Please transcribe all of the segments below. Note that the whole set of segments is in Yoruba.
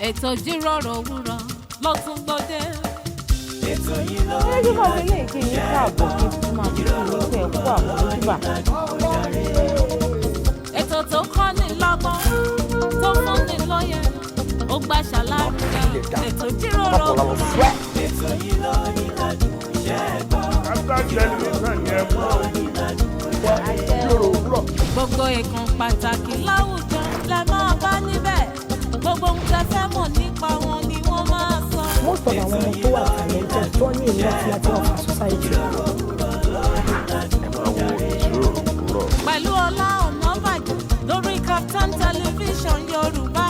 ètò ìjíròrò òwúrọ̀ ló tún gbòde. ètò yìí ló ń yí bá wọlé kí n káàbọ̀ kí n máa fi ìlú ẹ̀kú àwọn ojúbà. ètò tó kọ́ ni lọ́gbọ́n tó fún ni lóye ó gbà ṣàlàyé ètò ìjíròrò òwúrọ̀. ètò yìí ló ń yí ládùn iṣẹ́ ẹ̀gbọ́n. gbogbo ìkan pàtàkì láwùjọ lẹ máa bá níbẹ̀ gbogbo ohun tẹ́ fẹ́ mọ̀ nípa wọn ni wọ́n máa sọ. most of àwọn ọmọ tó wà talented tó ní ìlú àti láti ọ̀fà society. pẹ̀lú Ola Onabajo lórí Startimes television Yorùbá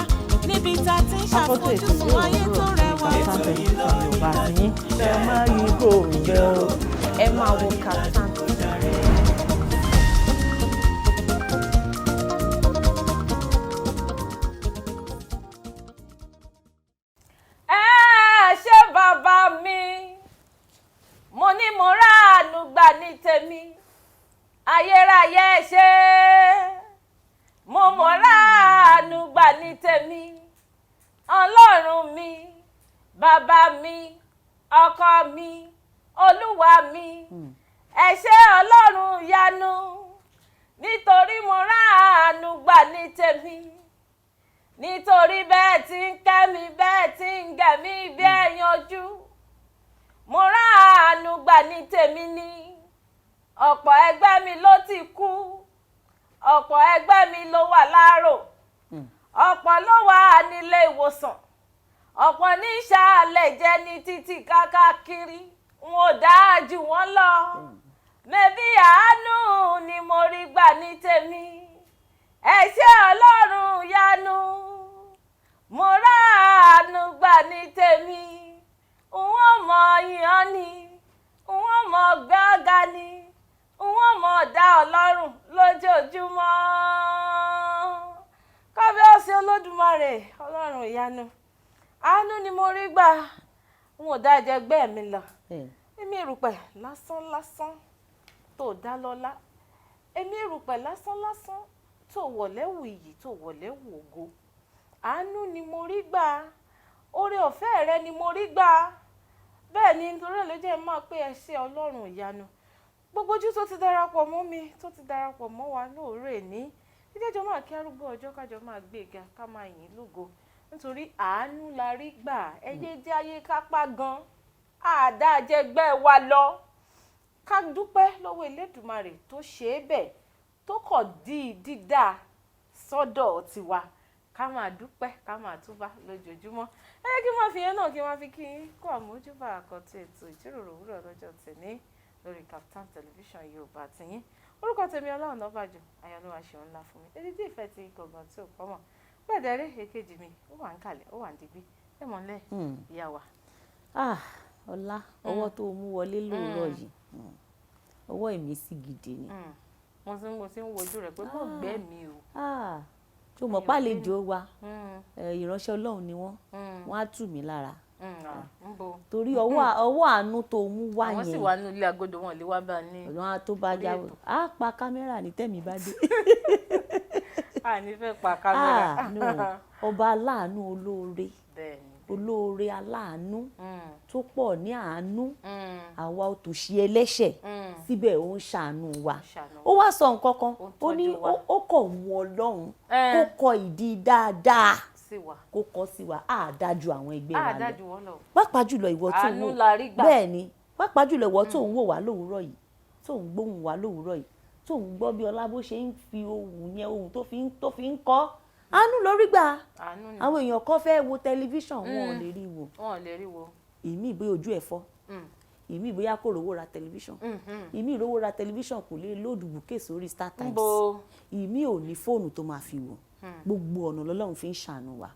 níbi tá a ti ń ṣàfojúsùn ayé tó rẹwà. Yorùbá yín ẹ máa yí gòrò ẹ máa wo Startimes. ayérayé ṣe mo mọ̀ránú gbà ní tèmi ọlọ́run mi bàbá mi ọkọ mi olúwa mi ẹ ṣé ọlọ́run yanu nítorí mo ránú gbà ní tèmi nítorí bẹ́ẹ̀ tí ń kẹ́ mi bẹ́ẹ̀ tí ń gẹ̀ mí bí ẹ̀yàn ojú mo ránú gbà ní tèmi ni. ọ̀pọ̀ ẹgbẹ́ mi ló ti kú ọ̀pọ̀ ẹgbẹ́ mi ló wà láàrò ọ̀pọ̀ ló wà nílé ìwòsàn ọ̀pọ̀ ní ìṣàlẹ̀ jẹ́ ní títì káàkiri wọn ò dáa jù wọ́n lọ mẹ́bí àánú ni mo rí gbà ní tèmi ẹ ṣé ọlọ́run yanu mo ráàánú gbà ní tèmi wọ́n mọ̀ yàn ni wọ́n mọ̀ gbága ni wọ́n mọ̀ dá ọlọ́run lójoojúmọ́ kábíyèsí olódùmarè ọlọ́run ìyanu àánú ni mo rí gbà n ò dá ẹjẹgbẹ́ mi lọ èmi ìrùpẹ̀ lásán tó dá lọ́lá èmi ìrùpẹ̀ lásán tó wọ̀lẹ́wù iyì tó wọ̀lẹ́wù ògo àánú ni mo rí gbà oore ọ̀fẹ́ rẹ ni mo rí gbà bẹ́ẹ̀ ni nítorí ẹ̀ ló jẹ́ máa pé ẹ ṣé ọlọ́run ìyanu gbogbo ojú tó ti darapọ̀ mọ́ mi tó ti darapọ̀ mọ́ wa lóòrè ní ìjẹ́jọ́ máa kí arúgbó ọjọ́ kájọ máa gbéga ká máa yìn lógo nítorí àánú la rí gbà ẹyẹ jẹ́ ayé kápá gan àdájẹgbẹ́ wa lọ ká dúpẹ́ lọ́wọ́ Elédùmarè tó ṣe é bẹ́ẹ̀ tó kọ̀ dídá sọ́dọ̀ tiwa ká máa dúpẹ́ ká máa túbá lójoojúmọ́ ẹ kí n máa fi yẹn náà kí n máa fi kí n kó àmójúbà àkọ́tún ètò ìjíròrò òwúrọ̀ lọ́jọ́ tèmi lórí Startimes television Yorùbá tiyín orúkọ tèmi Ola Onabajo ayọ̀lúwa ṣe ńlá fún mi èdè tí ìfẹ́ ti gbọ̀ngàn tí ò kọ́ mọ̀ gbẹ̀dẹ̀rẹ́ èkejì mi ó wà ń kalẹ̀ ó wà ń digbí ẹ mọ̀lẹ́ ìyá wa. Ọlá ọwọ́ tó mú wọlé lóòrọ̀ yìí ọwọ́ ìmísí gidi ni. mo ti ń wojú rẹ̀ pé mo gbẹ́ mi o. tó mọ̀ pálejò wa ìránṣẹ́ Ọlọ́run ni wọ́n á tù mí lára torí ọwọ́ àánú tó mú wá yẹn. àwọn sì wà ní ilé agodo wọn lè wá bá ní. wọn tó bá jáwọ́ á pa kámẹ́rà ní tẹ̀mí bá dé. a ní fẹ́ pa kámẹ́rà. ọba aláàánú olóore aláàánú tó pọ̀ ní àánú àwa òtòṣì ẹlẹ́ṣẹ̀ síbẹ̀ ó ń ṣàánú wa. ó wá sọ nǹkan kan ó ní ó kọ̀ wù Ọlọ́run kó kọ ìdí dáadáa kó kọ sí wa á dájú àwọn ẹgbẹ́ wa lọ pàápàá jùlọ ìwọ tó ń wò bẹ́ẹ̀ ni pàápàá jùlọ ìwọ tó ń wò wá lówùúrọ̀ yìí tó ń gbóhùn wá lówùúrọ̀ yìí tó ń gbọ́ bí Ọlá bó ṣe ń fi ohùn yẹn ohùn tó fi ń kọ́ àánú lórí gbà àwọn èèyàn kan fẹ́ wo tẹlifíṣàn wọn ò lè rí wo ìmí ìbí ojú ẹ̀ fọ́ ìmí ìbóyá kò rówó ra tẹlifíṣàn ìmí ìrówó ra tẹlifíṣàn kò lè lóòdù bùkẹ́ sórí Startimes ìmí ò ní fóònù tó máa fi wò gbogbo ọ̀nà lọ́lọ́run fi ń ṣàánú wa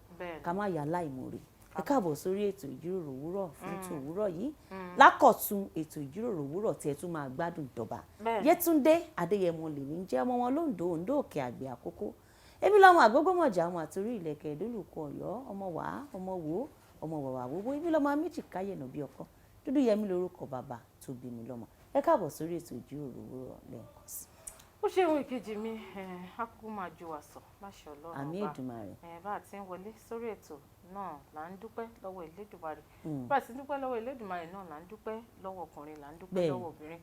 ká má yà láìmoore ẹ káàbọ̀ sórí ètò ìjíròrò òwúrọ̀ fún ètò òwúrọ̀ yìí lákọ̀tún ètò ìjíròrò òwúrọ̀ tí ẹ tún máa gbádùn ìdọ̀bà Yetunde Adeyemo lèmi ń jẹ́ ọmọ wọn Ondo Òkè Àgbẹ̀ Àkókó èmi lọ́mọ àgbógbó mọ̀jà ọmọ àtòrí ìlẹ̀kẹ̀ ìdólùkọ Ọ̀yọ́ ọmọ wà ọmọ wò ọmọ wàwà gbogbo èmi lọ́mọ méjì káyẹ̀nà bí ọkọ dúdú yẹmi lórúkọ bàbá tó bí mi lọ́mọ ẹ káàbọ̀ sórí ètò ìjíròrò òwúrọ̀ lẹ́ẹ̀kan sí. ó ṣe ohun ìkejì mi á kúkú máa ju àsọ láṣẹ Ọlọ́run àmì Èdùmàrè. bá a ti ń wọlé sórí ètò náà là ń dúpẹ́ lọ́wọ́ Elédùmarè bá a ti dúpẹ́ lọ́wọ́ Elédùmarè náà là ń dúpẹ́ lọ́wọ́ ọkùnrin là ń dúpẹ́ lọ́wọ́ obìnrin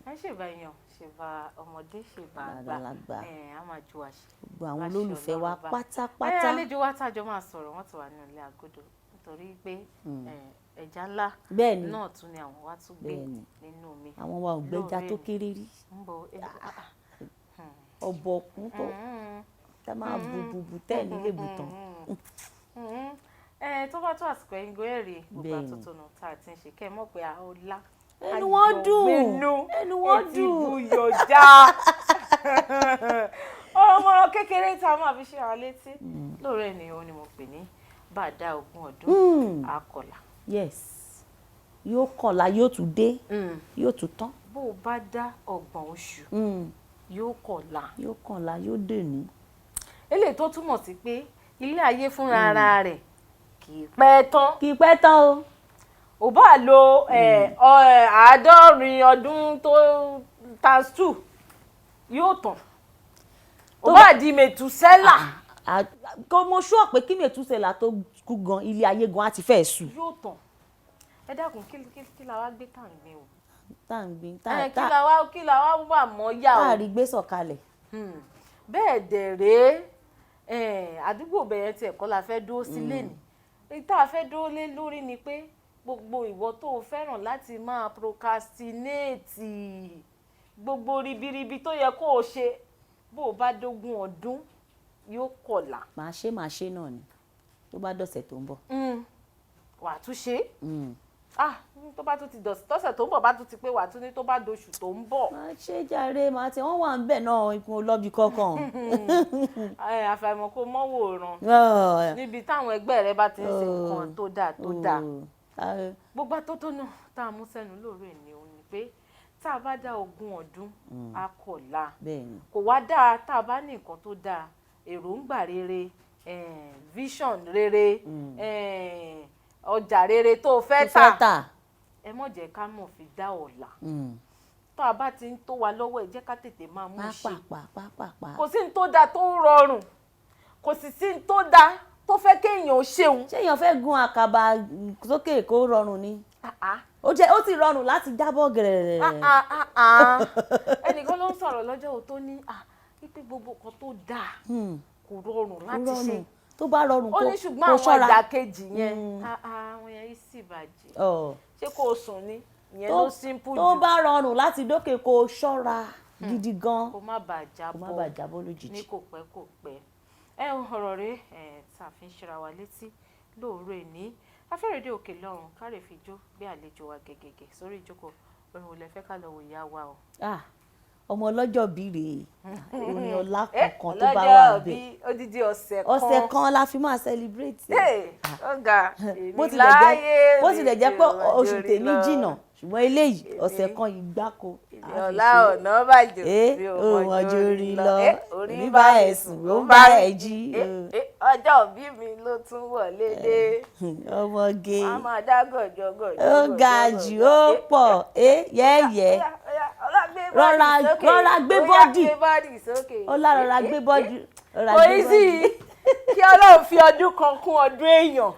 ẹ ṣèbà èèyàn ṣèbà ọmọdé ṣèbà àgbà á máa ju àṣẹ. gbogbo àwọn olólùfẹ́ wa pátápátá. àlejò wa tájọ máa sọ̀rọ̀ wọ́n ti wà nínú ilé agodo nítorí pé ẹja ńlá náà tún ni àwọn wa tún gbé nínú omi. àwọn wa ò gbẹ́ja tó kéré rí. ọ̀bọ̀kún tó tá máa bu tẹ́ nílé bùtàn. tó bá tó àsìkò ẹ̀yìn gbẹ́rì gbogbo àtúntò tá a ti ń ṣe kẹ́ ẹ mọ̀ pé a ó lá. ẹnu wọn dùn ẹnu wọn dùn etí buyọ̀já. ọmọ kékeré tá a máa fi ṣe àwọn létí lóòrè ènìyàn ni mo pè ní bàdá ogún ọdún àkọlà. yes yóò kọ̀la yóò tún dé yóò tún tán. bó o bá dá 30 oṣù yóò kọ̀la yóò dé ní. eléyìí tó túmọ̀ sí pé ilé ayé fúnra ara rẹ̀ kì í pẹ́ tán. o. ò bá lo 70 ọdún tó ×2 yóò tán. ò bá di mẹ̀túsẹ́là. kò mo ṣọ́ pé kí mẹ̀túsẹ́là tó kú gan ilé ayé gan á ti fẹ́ sùn. yóò tán. ẹ dákun kí la wá gbé tàn ní o. kí la wá wà mọ́ yà o. táàrí gbé sọ̀kalẹ̀. bẹ́ẹ̀ dẹ̀ rèé àdúgbò bẹ̀rẹ̀ tí ẹ̀kọ́ la fẹ́ dúró sí lẹ́nu èyí tá a fẹ́ dúró lé lórí ni pé gbogbo ìwọ tó o fẹ́ràn láti máa procrastinate gbogbo ribiribi tó yẹ kó o ṣe bó o bá dógún ọdún yóò kọ̀la. màá ṣe náà ni tó bá dọ̀sẹ̀ tó ń bọ̀. wàá tún ṣe tó bá tún ti tọ́sẹ̀ tó ń bọ̀ bá tún ti pé wàá tún ní tó bá doṣù tó ń bọ̀. máa ṣe jàre máa tẹ wọ́n wà ń bẹ̀ náà ikun olóbi kankan. àfàìmọ̀ kó mọ́wòrán níbi táwọn ẹgbẹ́ rẹ bá ti ń ṣe nǹkan tó dáa. gbogbo àtótónu tá a mú sẹ́nu lóore ni òun ni pé tá a bá dá 20 ọdún a kọ̀la kò wá dáa tá a bá ní nǹkan tó dáa èròǹgbà rere vision rere ọjà rere tó fẹ́ tà ẹ mọ̀ jẹ́ ká mọ̀ fi dá ọ̀la tó a bá ti ń tó wa lọ́wọ́ ẹ jẹ́ ká tètè máa mú ṣe kò sí ní tó dáa tó rọrùn kò sì sí ní tó dáa tó fẹ́ kéèyàn ṣeun. ṣé èèyàn fẹ́ gun àkàbà sókè kó rọrùn ni ó ti rọrùn láti jábọ́ gẹ̀rẹ̀. ẹnìkan ló ń sọ̀rọ̀ lọ́jọ́ tó ní wípé gbogbo nǹkan tó dáa kò rọrùn láti ṣe tó bá rọrùn kó ṣọ́ra. ó ní ṣùgbọ́n àwọn ìdàkejì yẹn àwọn yẹn yìí sì bàjẹ́ ṣé kò sùn ni ìyẹn ló simple jù. tó bá rọrùn láti dókè kó ṣọ́ra gidi gan. kó má bàa jábọ́ lójijì. ní kò pẹ́. ọ̀rọ̀ rẹ̀ tá a fi ń ṣera wa létí lóòrè ní afẹ́rẹ́dẹ́ òkè lọ́run kárẹ̀ fi jó gbé àlejò wa gẹ́gẹ́gẹ́ sórí ìjókòó orin olè fẹ́ ká lọ wò ìyá wa o. ọmọ ọlọ́jọ́ bí rèé orin ọlá kankan tó bá wà bẹ́ẹ̀ odidi ọ̀sẹ̀ kan la fi máa celebrate. ọ̀gá èmi láyé bó tilẹ̀ jẹ́ pé oṣù tèmi jìnnà ṣùgbọ́n eléyìí ọ̀sẹ̀ kan yìí gbáko. Ọlá Onabajo bí òun ọjọ́ orí lọ orí bá ẹ̀ sùn ló ń bá ẹ̀ jí. ọjọ́ òbí mi ló tún wọlé dé. ọmọge a máa dá gọ̀jọ̀gọ̀jọ̀. ó ga jù ó pọ̀ yẹ́yẹ́ rọra gbé bọ́dì ọlá rọra gbé bọ́dì. kò í sí kí Ọlọ́run fi ọdún kan kún ọdún èèyàn.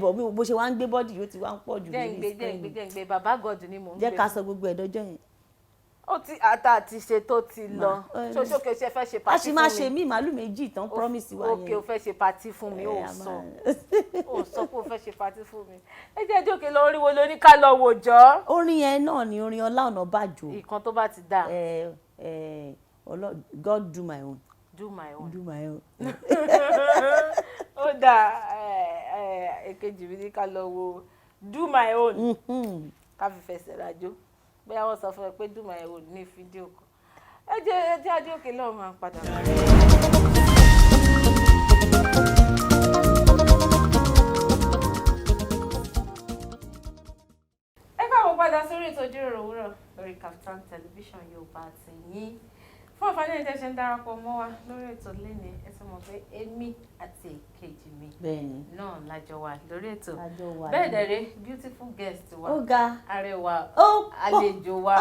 bọ̀ bí bó ṣe wá ń gbé bọ́dì yóò ti wá ń pọ̀ jù. jẹ́ǹgbé bàbá God ni mò ń gbé. jẹ́ ká sọ gbogbo ẹ̀dọ́jọ́ yẹn. ó ti àti ṣe tó ti lọ ṣoṣoke ṣe fẹ́ ṣe pàtí fún mi. a sì máa ṣe mí màálù méjì tán promise wa yẹn. òkè o fẹ́ ṣe pàtí fún mi ó sọ pé o fẹ́ ṣe pàtí fún mi. ẹ jẹ́ jókè lọ orí wo ló ní ká lọ wò jọ́. orin yẹn náà ni orin Ọlá Onabajo. ìkan tó bá ti dà. God do my own. do my own. do my own. ó dà èkejì mi ní ká lọ wo do my own ká fi fẹsẹ̀ rajó bóyá wọ́n sọ fún ẹ pé do my own ní fídíò kan ẹ jẹ́ adéòkè lọ́wọ́ máa ń padà bọ̀. ẹ káàbọ̀ padà sórí ètò Ijiroro Owuro lórí Kaftan television Yorùbá àti yín fún àǹfààní ẹ̀yin tẹ́ ṣe ń darapọ̀ mọ́ wa lórí ètò lẹ́ni ẹ sì mọ̀ pé èmi àti èkejì mi náà lájọ wà lórí ètò bẹ́ẹ̀ dẹ̀rẹ́ beautiful guest wa arẹwà àlejò wa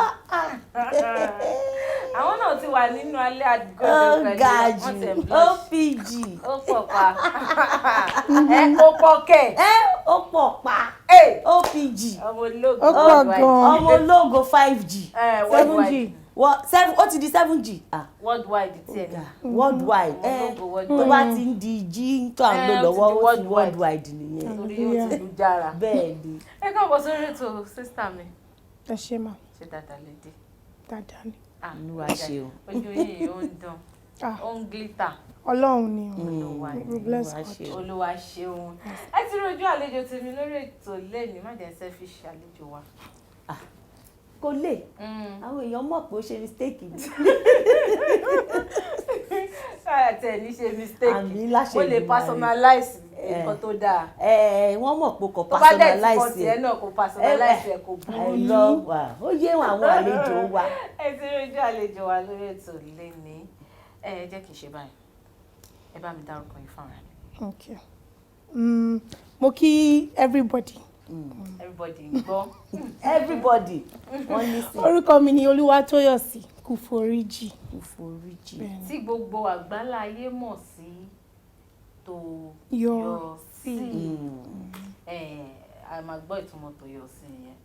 àwọn náà ti wà nínú alẹ́ àgọ́dọ̀ pẹ̀lú OPG ó pọ̀ pa ó pọ̀ kẹ̀ ó pọ̀ pa OPG ọmọ ológo ọmọ ológo 5G 7G ó ti di 7G worldwide tiẹ̀ worldwide tó bá ti ń di G tó à ń lò lọ́wọ́ ó ti worldwide nìyẹn torí yóò ti lu jára bẹ́ẹ̀ ni. ẹ káàbọ̀ sórí ètò sísítà mi. ẹ ṣe mà. ṣe dáadáa lédè. dáadáa ni. olúwa ṣe o. ojú yìí ó ń dán ó ń glitter. ọlọ́run ni olúwa ṣeun. ẹ ti rojú àlejò tèmi lórí ètò lẹ́ni má jẹ́ selfish àlejò wa. kò lè àwọn èèyàn mọ̀ pé ó ṣe mistake ni. sáà tẹ̀ ní ṣe mistake ó lè personalize nǹkan tó dáa. wọ́n mọ̀ pé kò personalize ẹ̀. tó bá dẹ̀ tí kò tiẹ̀ náà kò personalize ẹ̀ kò burú ní. ó yé àwọn àlejò wa. ẹ ti rojú àlejò wa lórí ètò lẹ́ni jẹ́ kí n ṣe báyìí ẹ bá mi dárúkọ yín fún ara mi. Okay. Mo kí everybody. Everybody gbọ́. Everybody wọ́n ní sí. Orúkọ mi ni Toyoursea Kuforiji. Tí gbogbo àgbáláyé mọ̀ sí Toyoursea. A máa gbọ́ ìtumọ̀ Toyoursea yẹn.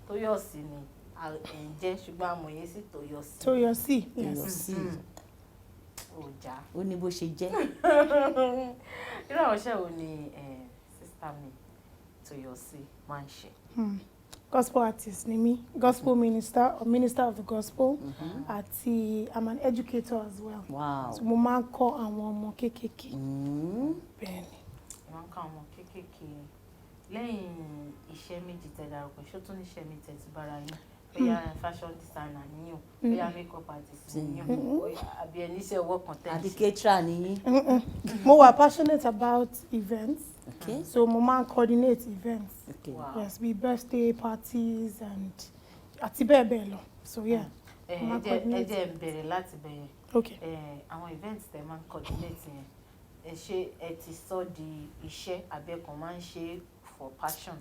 Toyoursea ni ǹjẹ́ ṣùgbọ́n àmọ̀ yẹn sí Toyoursea. Toyoursea, yes. Ọjà. Ó ní bó ṣe jẹ́. Irú àwọn iṣẹ́ wo ni sísá mi Toyoursea máa ń ṣe? Gospel artist ni mí, gospel minister or minister of the gospel, àti I'm an educator as well. Wow. So mo máa ń kọ́ àwọn ọmọ kéékèèké. Bẹ́ẹ̀ ni. Mo máa ń kọ́ àwọn kéékèèké lẹ́yìn iṣẹ́ méjì tẹ́ dárúkọ, ṣó tún ní iṣẹ́ mi tẹ́ ti bára yín? Bóyá fashion designer níyàn, bóyá makeup artist níyàn, àbí ẹni iṣẹ́ ọwọ́ kan tẹ́ àbí caterer nìyí. Mo wà passionate about events. Okay. So mo máa ń coordinate events. Okay. Wow. Yes, be birthday parties and àti bẹ́ẹ̀ bẹ́ẹ̀ lọ. So yeah. Ẹ jẹ́ ń bẹ̀rẹ̀ láti bẹ̀rẹ̀. Okay. Àwọn events tẹ́ máa ń coordinate yẹn, ṣé ẹ ti sọ di iṣẹ́ àbí ẹ kàn máa ń ṣe for passion?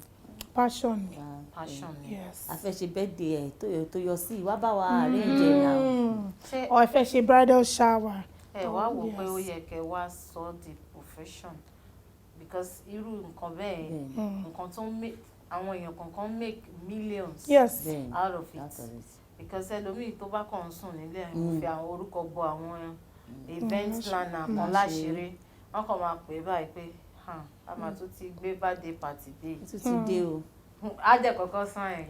Passion. Passion. Yes. A fẹ́ ṣe birthday Toyoursea wá bá wa arrange now. Or ẹ fẹ́ ṣe bridal shower. Ẹ wá wò pé ó yẹ kẹ́ wá sọ di profession because irú nǹkan bẹ́ẹ̀ nǹkan tó ń make àwọn èèyàn kankan make millions out of it because ẹlòmíì tó bá kàn ń sùn nílé ẹ̀ fi àwọn orúkọ bọ àwọn event planner kan láṣìírí wọ́n kàn máa pè é báyìí pé a máa tún ti gbé birthday party dé. Tún ti dé o. Á jẹ́ kọ́kọ́ sàn ẹ̀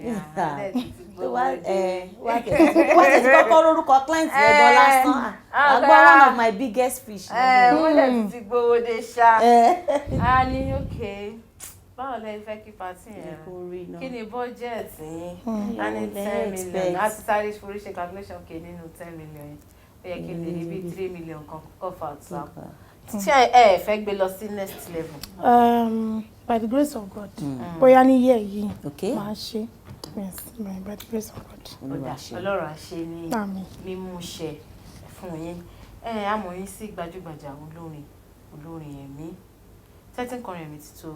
wá tẹ̀sí kọ́kọ́ lórúkọ client rẹ̀ gan lásán. Àgbọ̀ one of my biggest fish. Wọ́n lè ti gbowó dé ṣá. A ní okay báwo lẹ fẹ́ kí party yẹn kí ni budget yín? A ní 10 million láti sáré forí ṣe calculation kè nínú 10 million yẹn ó yẹ kí n lè ní bí 3 million kan cover outside. Ṣé ẹ fẹ́ gbé lọ sí next level? By the grace of God. Bóyá ní year yìí. Okay. Máa ṣe. Yes, by the grace of God. Ọlọ́run á ṣe ní mímú ṣe fún yín. A mọ̀ yín sí gbajúgbajà olórin ẹ̀mí. Tẹ́tí kọrin ẹ̀mí ti tó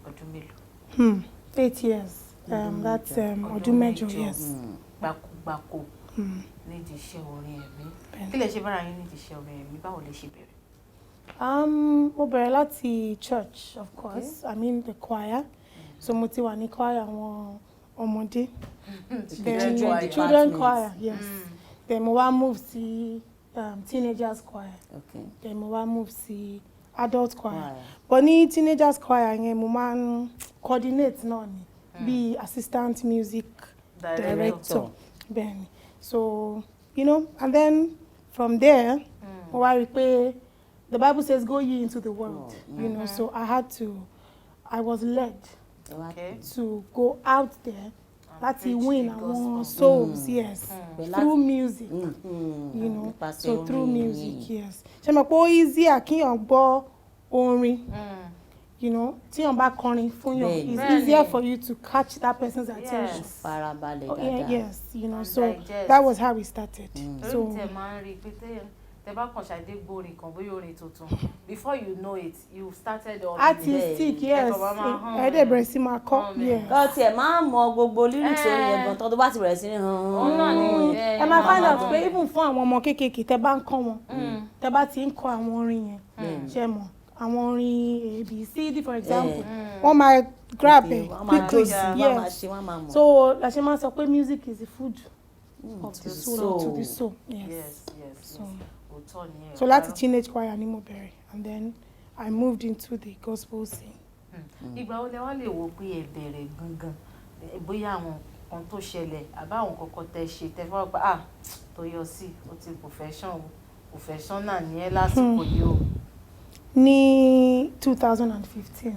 ọdún mélòó? 8 years. That's ọdún mẹ́jọ years. Gbàkúgbàkú nídìí iṣẹ́ orin ẹ̀mí. Kí lẹ ṣe bára yín nídìí iṣẹ́ orin ẹ̀mí? Báwo lẹ ṣe bẹ̀rẹ̀? Mo bẹ̀rẹ̀ láti church, of course. I mean the choir. So mo ti wà ní choir àwọn ọmọdé. Then children choir, yes. Then mo wá move sí teenagers choir. Okay. Then mo wá move sí adult choir. But ní teenagers choir yẹn mo máa ń coordinate náà ni bí assistant music director. Bẹ́ẹ̀ni. So, you know, and then from there, mo wá rí pé the Bible says, go ye into the world, you know, so I was led to go out there, láti win àwọn souls, yes, through music, you know, so through music, yes. Ṣé mo pé ó easy àkíyàn gbọ́ orin, you know, tí on bá kọrin fún yàn, it's easier for you to catch that person's attention. Farabalẹ̀ Oh, dáadáa. yes, you know, And so digest. that was how we started. So tẹ máa ń rí pé tẹ bá kàn ṣàdé gbórin kan bóyá orin tuntun before you know it you started on artistic, yes. Ẹ̀ẹ́dẹ̀ bẹ̀rẹ̀ sí máa kọ́, yes. Kọ́ tiẹ̀ máa ń mọ gbogbo lyrics orin yẹn gan tán tó bá ti bẹ̀rẹ̀ sí ní ẹ máa find out pé even fún àwọn ọmọ kéékèèké tẹ bá ń kọ́ wọn tẹ bá ti ń kọ́ àwọn orin yẹn ṣe mọ̀ àwọn orin ABCD for example wọ́n máa grab it quickly, yes. So la ṣe máa sọ pé music is the food of the soul, to the soul, yes. So láti teenage choir ni mo bẹ̀rẹ̀, and then I moved into the gospel scene. Ìgbà wo lẹ wá lè wò pé ẹ bẹ̀rẹ̀ gangan bóyá àwọn kan tó ṣẹlẹ̀ àbáwọn kọ̀ọ̀kan tẹ ṣe tẹ fọwọ́ pé Toyoursea ó ti professional ní ẹ lásìkò yìí o. Ní 2015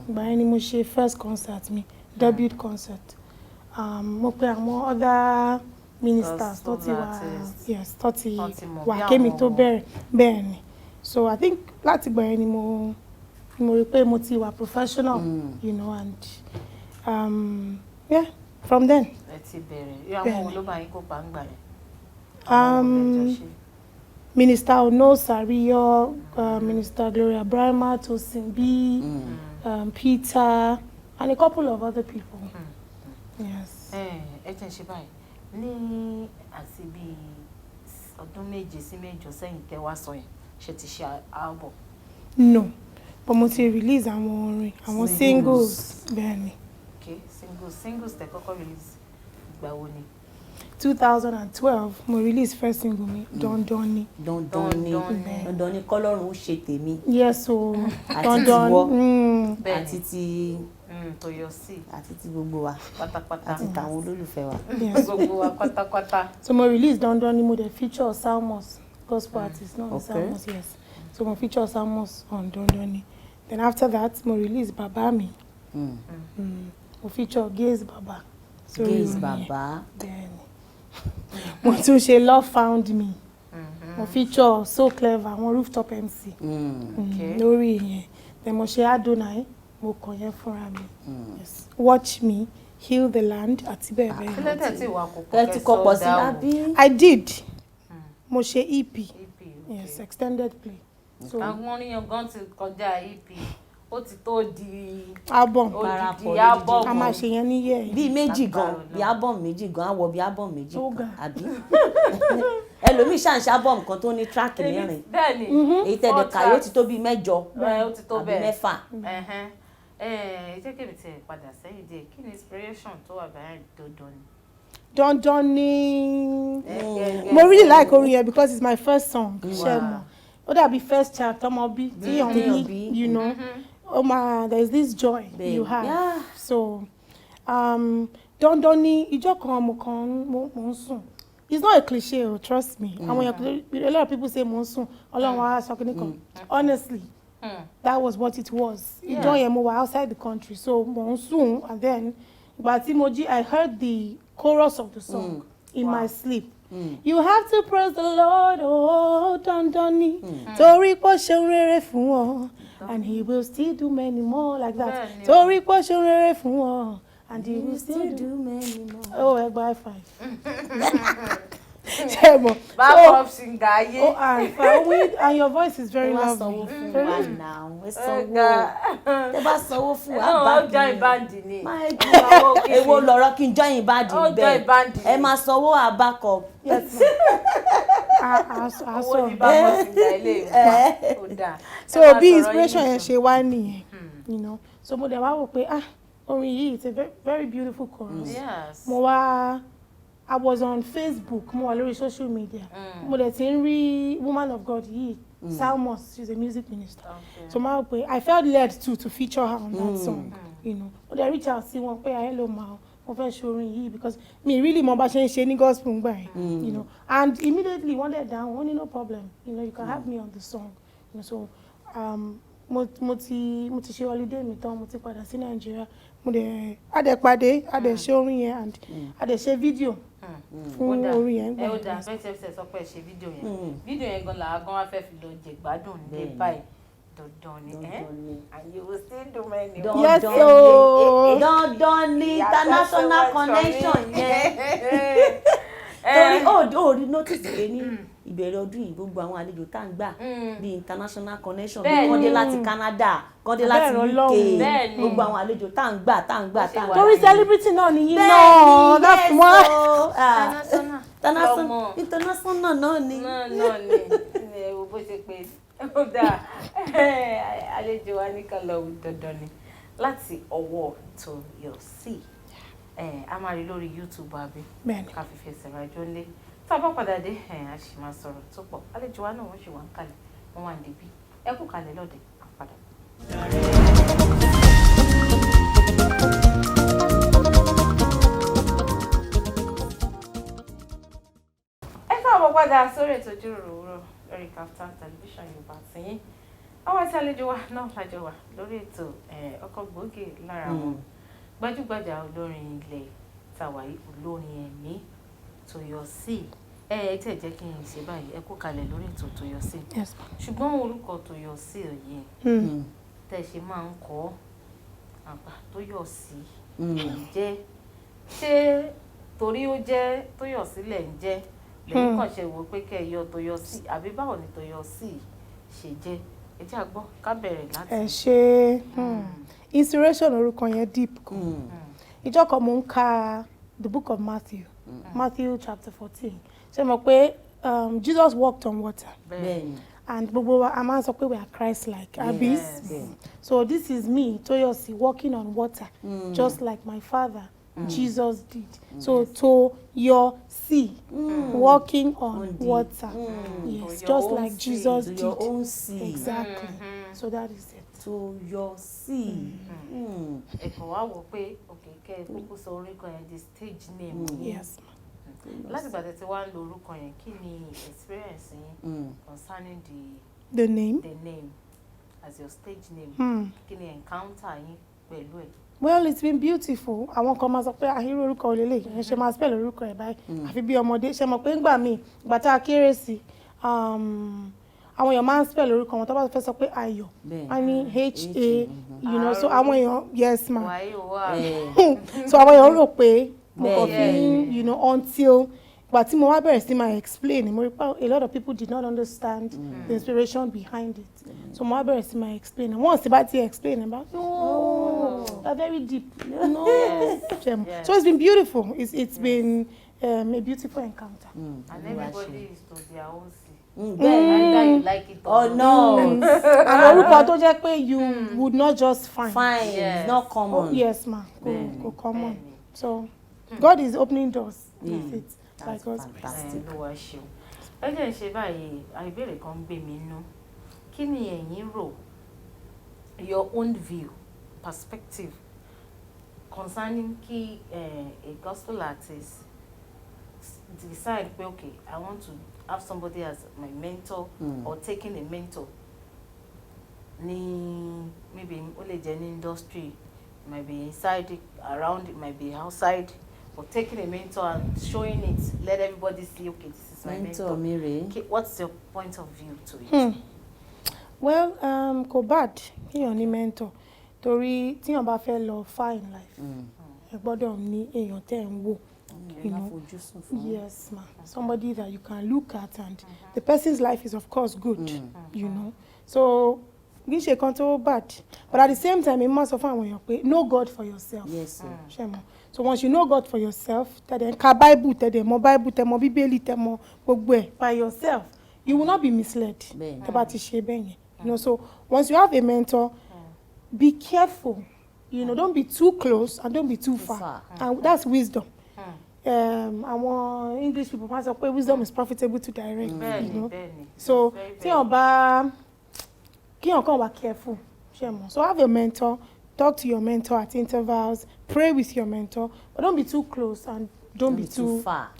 ìgbà yẹn ni mo ṣe first concert mi, debut concert. Mo pe àwọn other ministers tó ti wà kémi tó bẹ̀rẹ̀ bẹ́ẹ̀ ni. So I think láti ìgbà yẹn ni mo rí pé mo ti wà professional, you know, and yeah, from then. Ẹ ti bẹ̀rẹ̀ àwọn ló bá yín kópa ń gbà yẹn. Minister Ono Sariyo, Minister Gloria Brahma, Tosimbi, Peter, and a couple of other people. Yes. Ẹ jẹ́ ṣe báyìí ní àti bí ọdún méje sí mẹ́jọ sẹ́yìn tẹ́ wá sọ yẹn ṣe ti ṣe album. No, but mo ti release àwọn orin, àwọn singles bẹ́ẹ̀ ni. Okay, singles tẹ́ kọ́kọ́ release ìgbà wo ni? 2012 mo release first single mi, Dandani. Dandani kọ́lọ́run ó ṣe tèmi. Yes, so Dandani àti ti Toyoursea àti ti gbogbo wa pátápátá àti tàwọn olólùfẹ́ wa. Gbogbo wa pátápátá. So mo release Dandani, mo dey feature Salmos, gospel artist, not Salmos, yes. So mo feature Salmos on Dandani. Then after that mo release Baba Mi. Mo feature Gaze Baba. Gaze Baba. Then mo tún ṣe Love Found Me. Mo feature So Clever, àwọn Rooftop MC. Lórí yẹn. Then mo ṣe Adonai, mo kọ yẹn fúnra mi. Yes. Watch Me, Heal the Land, àti bẹ́ẹ̀ bẹ́ẹ̀. Kílódé tí wà kó Ẹ ti kọ́pọ̀ sí lábí. I did. Mo ṣe EP. Yes, extended play. So àwọn oníyan gan ti kọjá EP. Ó ti tó di album. Di album. A máa ṣe yẹn ní yẹ́. Bí méjì gan, bí album méjì gan, àwọ̀ bí album méjì kan, àbí? Ẹlòmíì ṣàǹṣe album kan tó ní track mẹ́rin. Bẹ́ẹ̀ni. Èyí tẹ̀lé kàyé ó ti tó bí mẹ́jọ. Ó ti tó bẹ́ẹ̀. Àbí mẹ́fà. Jẹ́ kí èmi tiẹ̀ padà sẹ́yìn díẹ̀. Kí ni inspiration tó wà behind Dandani? Dandani. Mo really like orin yẹn because it's my first song. Ṣé mo? Ó dàbí first child tọmọ bí tí ọ̀n bí, you know. There's this joy you have. Yeah. So, Dandani, ìjọ́ kan mo ń sùn. It's not a cliche, trust me. A lot of people say mo ń sùn, Ọlọ́run wá sọ kíní kan. Honestly, that was what it was. Ìjọ́ yẹn mo wà outside the country, so mo ń sùn, and then ìgbà tí mo jí, I heard the chorus of the song in my sleep. You have to praise the Lord, oh Dandani, torí pé ó ṣeun rere fún ọ, and he will still do many more, like that. Torí pé ó ṣeun rere fún ọ, and he will still do many more. Oh, ẹ gba high five. Back up singer ayé. And your voice is very lovely. Tẹ́ bá sanwó fún wa bá ó join band ni. Èwo lọ̀rọ̀ kí n join band bẹ́ẹ̀. Ẹ máa sanwó àbákọ. So bí inspiration yẹn ṣe wá nìyẹn, you know. So mo dẹ̀ wá wò pé orin yìí, it's a very, very beautiful chorus. Yes. I was on Facebook, mo wà lórí social media. Mo dẹ̀ ti ń rí woman of God yìí, Salmos, she's a music minister. Okay. So I felt led to feature her on that song, you know. Mo dẹ̀ reach out sí wọn pé hello ma, mo fẹ́ ṣe orin yìí because me really mo bá ṣe ń ṣe ní gospel ngbà yẹn, you know. And immediately wọ́n let down, wọ́n ní no problem, you know, you can have me on the song, you know. So mo ti ṣe holiday mi tán, mo ti padà sí Nigeria. Mo dẹ̀ pàdé, ṣe orin yẹn, and ṣe video fún orin yẹn. Ó dà bẹ́ẹ̀ sọ pé ṣe video yẹn. Video yẹn gan la gan wá fẹ́ fi lọ jẹ gbádùn ní báyìí. And you will still do many. Yes, so dandan ni international connection yẹn. Torí ó notice pé ní ìbẹ̀rẹ̀ ọdún yìí gbogbo àwọn àlejò tá ń gbà bí international connection bí kán dé láti Canada, kán dé láti UK, gbogbo àwọn àlejò tá ń gbà. torí celebrity náà ni yín náà, that's why international náà ni. Bó ṣe pé ó dáa àlejò wa ní ká lọ dandan ni láti ọwọ́ Toyoursea. A máa rí lórí YouTube àbí ká fi fẹsẹ̀ rájọ́ lé. Tá a bá padà dé a sì máa sọ̀rọ̀ tó pọ̀. Àlejò wa náà wọ́n ṣì wà ń kalẹ̀, wọ́n wà níbí. Ẹ kú kalẹ̀ lọ́dẹ̀ àpadà. Ẹ káàbọ̀ padà sórí ètò Ijiroro Owuro lórí Kaftan Television Yorùbá tiyín. Àwọn tí àlejò wa náà lájọ wà lórí ètò ọkọ̀ gbòógì lára wọn. Gbajúgbajà olórin ilẹ̀ tàwáyé olórin ẹ̀mí Toyoursea. Ẹ tẹ̀ jẹ́ kí n ṣe báyìí, ẹ kú kalẹ̀ lórí ètò Toyoursea. Ṣùgbọ́n orúkọ Toyoursea yìí tẹ̀ ṣe máa ń kọ́ àgbà Toyoursea jẹ́ ṣé torí ó jẹ́ Toyoursea lẹ̀ ń jẹ́ lẹ́yìn kan ṣe wò pé kẹ́ ẹ yọ Toyoursea àbí báwo ni Toyoursea ṣe jẹ́? Ẹ jẹ́ àgbọ́ ká bẹ̀rẹ̀ láti. Ẹ ṣe inspiration orúkọ yẹn deep gan. Ìjọ́ kan mo ń ka the book of Matthew chapter 14. Ṣé mo pé Jesus walked on water. And gbogbo wa a máa ń sọ pé we are Christ-like. So this is me, Toyoursea, walking on water, just like my father Jesus did. So Toyoursea, walking on water. Yes, just like Jesus did. Your own sea. Exactly. So that is it. Toyoursea. Ẹ̀kọ́ wa wò pé kẹ́ ẹ kúkú sọ orúkọ yẹn di stage name. Yes. Láti ìgbà tí wàá lo orúkọ yẹn, kí ni experience yín concerning the name as your stage name? Kí ni encounter yín pẹ̀lú ẹ̀? Well, it's been beautiful. Àwọn kan máa sọ pé àhírò orúkọ olélè ẹ ṣe máa spell orúkọ ẹ̀ báyìí àfi bí ọmọdé ṣe mọ̀ pé ńgbà míì ìgbà tá a kéré sí àwọn èèyàn máa ń spell orúkọ wọn tó bá fẹ́ sọ pé ayọ̀ a ní HA so àwọn èèyàn yes ma so àwọn èèyàn rò pé mo kàn fi until ìgbà tí mo wá bẹ̀rẹ̀ sí máa explain mo rí pé a lot of people did not understand the inspiration behind it so mo wá bẹ̀rẹ̀ sí máa explain and once bá ti explain about they're very deep so it's been beautiful it's been a beautiful encounter. And everybody is to their own either you like it or no. And orúkọ tó jẹ́ pé you would not just find. It's not common. Yes ma, go common. So God is opening doors with it. By God's grace. Ẹ jẹ́ ṣe báyìí, ìbéèrè kan gbé mi nú. Kí ni ẹ̀yin rò, your own view, perspective concerning kí a gospel artist decide pé okay, I want to have somebody as my mentor or taking a mentor ní maybe ó lè jẹ́ ní industry, it might be inside, around, it might be outside. But taking a mentor and showing it, let everybody see, okay, this is my mentor. Okay, what's your point of view to it? Well, kò bad kíyàn ní mentor. Torí tíyàn bá fẹ́ lọ far in life, ẹ gbọ́dọ̀ ní èèyàn tẹ́ ń wò. Yes, ma. Somebody that you can look at and the person's life is of course good, So, kì í ṣe kan tó bad. But at the same time, it must often when you know God for yourself. Yes, sir. So once you know God for yourself, then ka Bible, tell mo Bíbélì, tell mo gbogbo by yourself, you will not be misled. So once you have a mentor, be careful. Don't be too close and don't be too far. And that's wisdom. Our English people say wisdom is profitable to direct. So kíyàn kàn wá careful. So have a mentor. Talk to your mentor at intervals. Pray with your mentor, but don't be too close and don't be too far.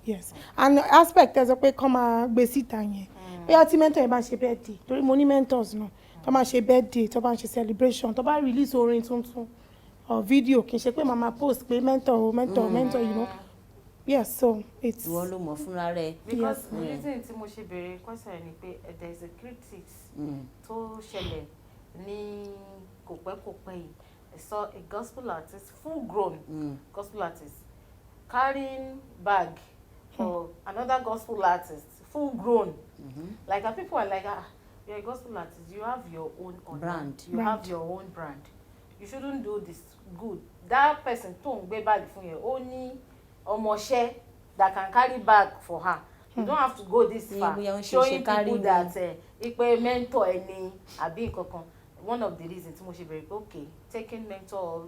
Yes. And aspect there's a way come gbé síta yẹn. Bóyá tí mentor ẹ bá ṣe birthday. Torí mo ní mentors no. Tó bá ṣe birthday, tó bá ṣe celebration, tó bá release orin tuntun or video kì í ṣe pé mama post pé mentor, yes, so it's ìwọ ló mọ̀ fúnra rẹ̀. Because the reason tí mo ṣe béèrè question ni pé there is a critics tó ṣẹlẹ̀ ní kòpẹ́kòpẹ́ yìí. I saw a gospel artist, full grown gospel artist, carrying bag for another gospel artist, full grown. Like people are like, you're a gospel artist, you have your own brand. You have your own brand. You shouldn't do this good. That person tó ń gbé bag fún yẹn, ó ní ọmọṣẹ́ that can carry bag for her. You don't have to go this far showing people that ipe mentor ẹni àbí nǹkankan. One of the reasons tí mo ṣe bẹ̀rẹ̀ pé okay, taking mentor,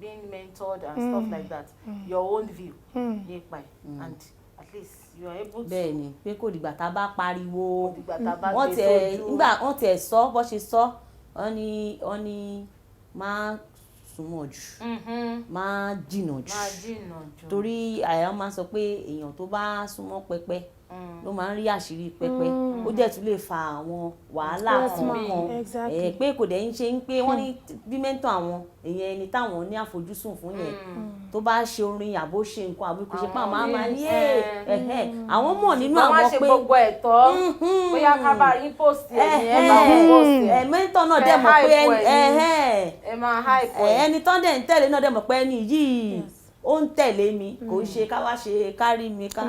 being mentored and stuff like that, your own view nípa ẹ̀, and at least you are able to. Bẹ́ẹ̀ni pé kò dìgbà tá a bá pariwo wọ́n tẹ̀ sọ bó ṣe sọ wọ́n ní máa súnmọ́ jù máa jìnnà jù torí àyà máa sọ pé èèyàn tó bá súnmọ́ pẹpẹ ló máa ń rí àṣírí pẹpẹ ó dẹ̀ tún lè fa àwọn wàhálà kankan pé kò dẹ̀ ń ṣe ń pé wọ́n ní bí mẹ́ńtọ̀ àwọn èèyàn ẹni táwọn ní àfojúsùn fún yẹn tó bá ṣe orin àbó ṣe nǹkan àbí kò ṣe pé àwọn máa ní àwọn mọ̀ nínú àwọn pé gbogbo ẹ̀tọ́ bóyá ká bá yín post ẹ̀ bá wọn post ẹ̀ mẹ́ńtọ̀ náà dẹ̀ mọ̀ pé ẹ máa hype ẹ̀ ẹni tán dẹ̀ ń tẹ̀lé náà dẹ̀ mọ̀ pé ẹni yìí ó ń tẹ̀lé mi kò ń ṣe ká wá ṣe kárí mi ká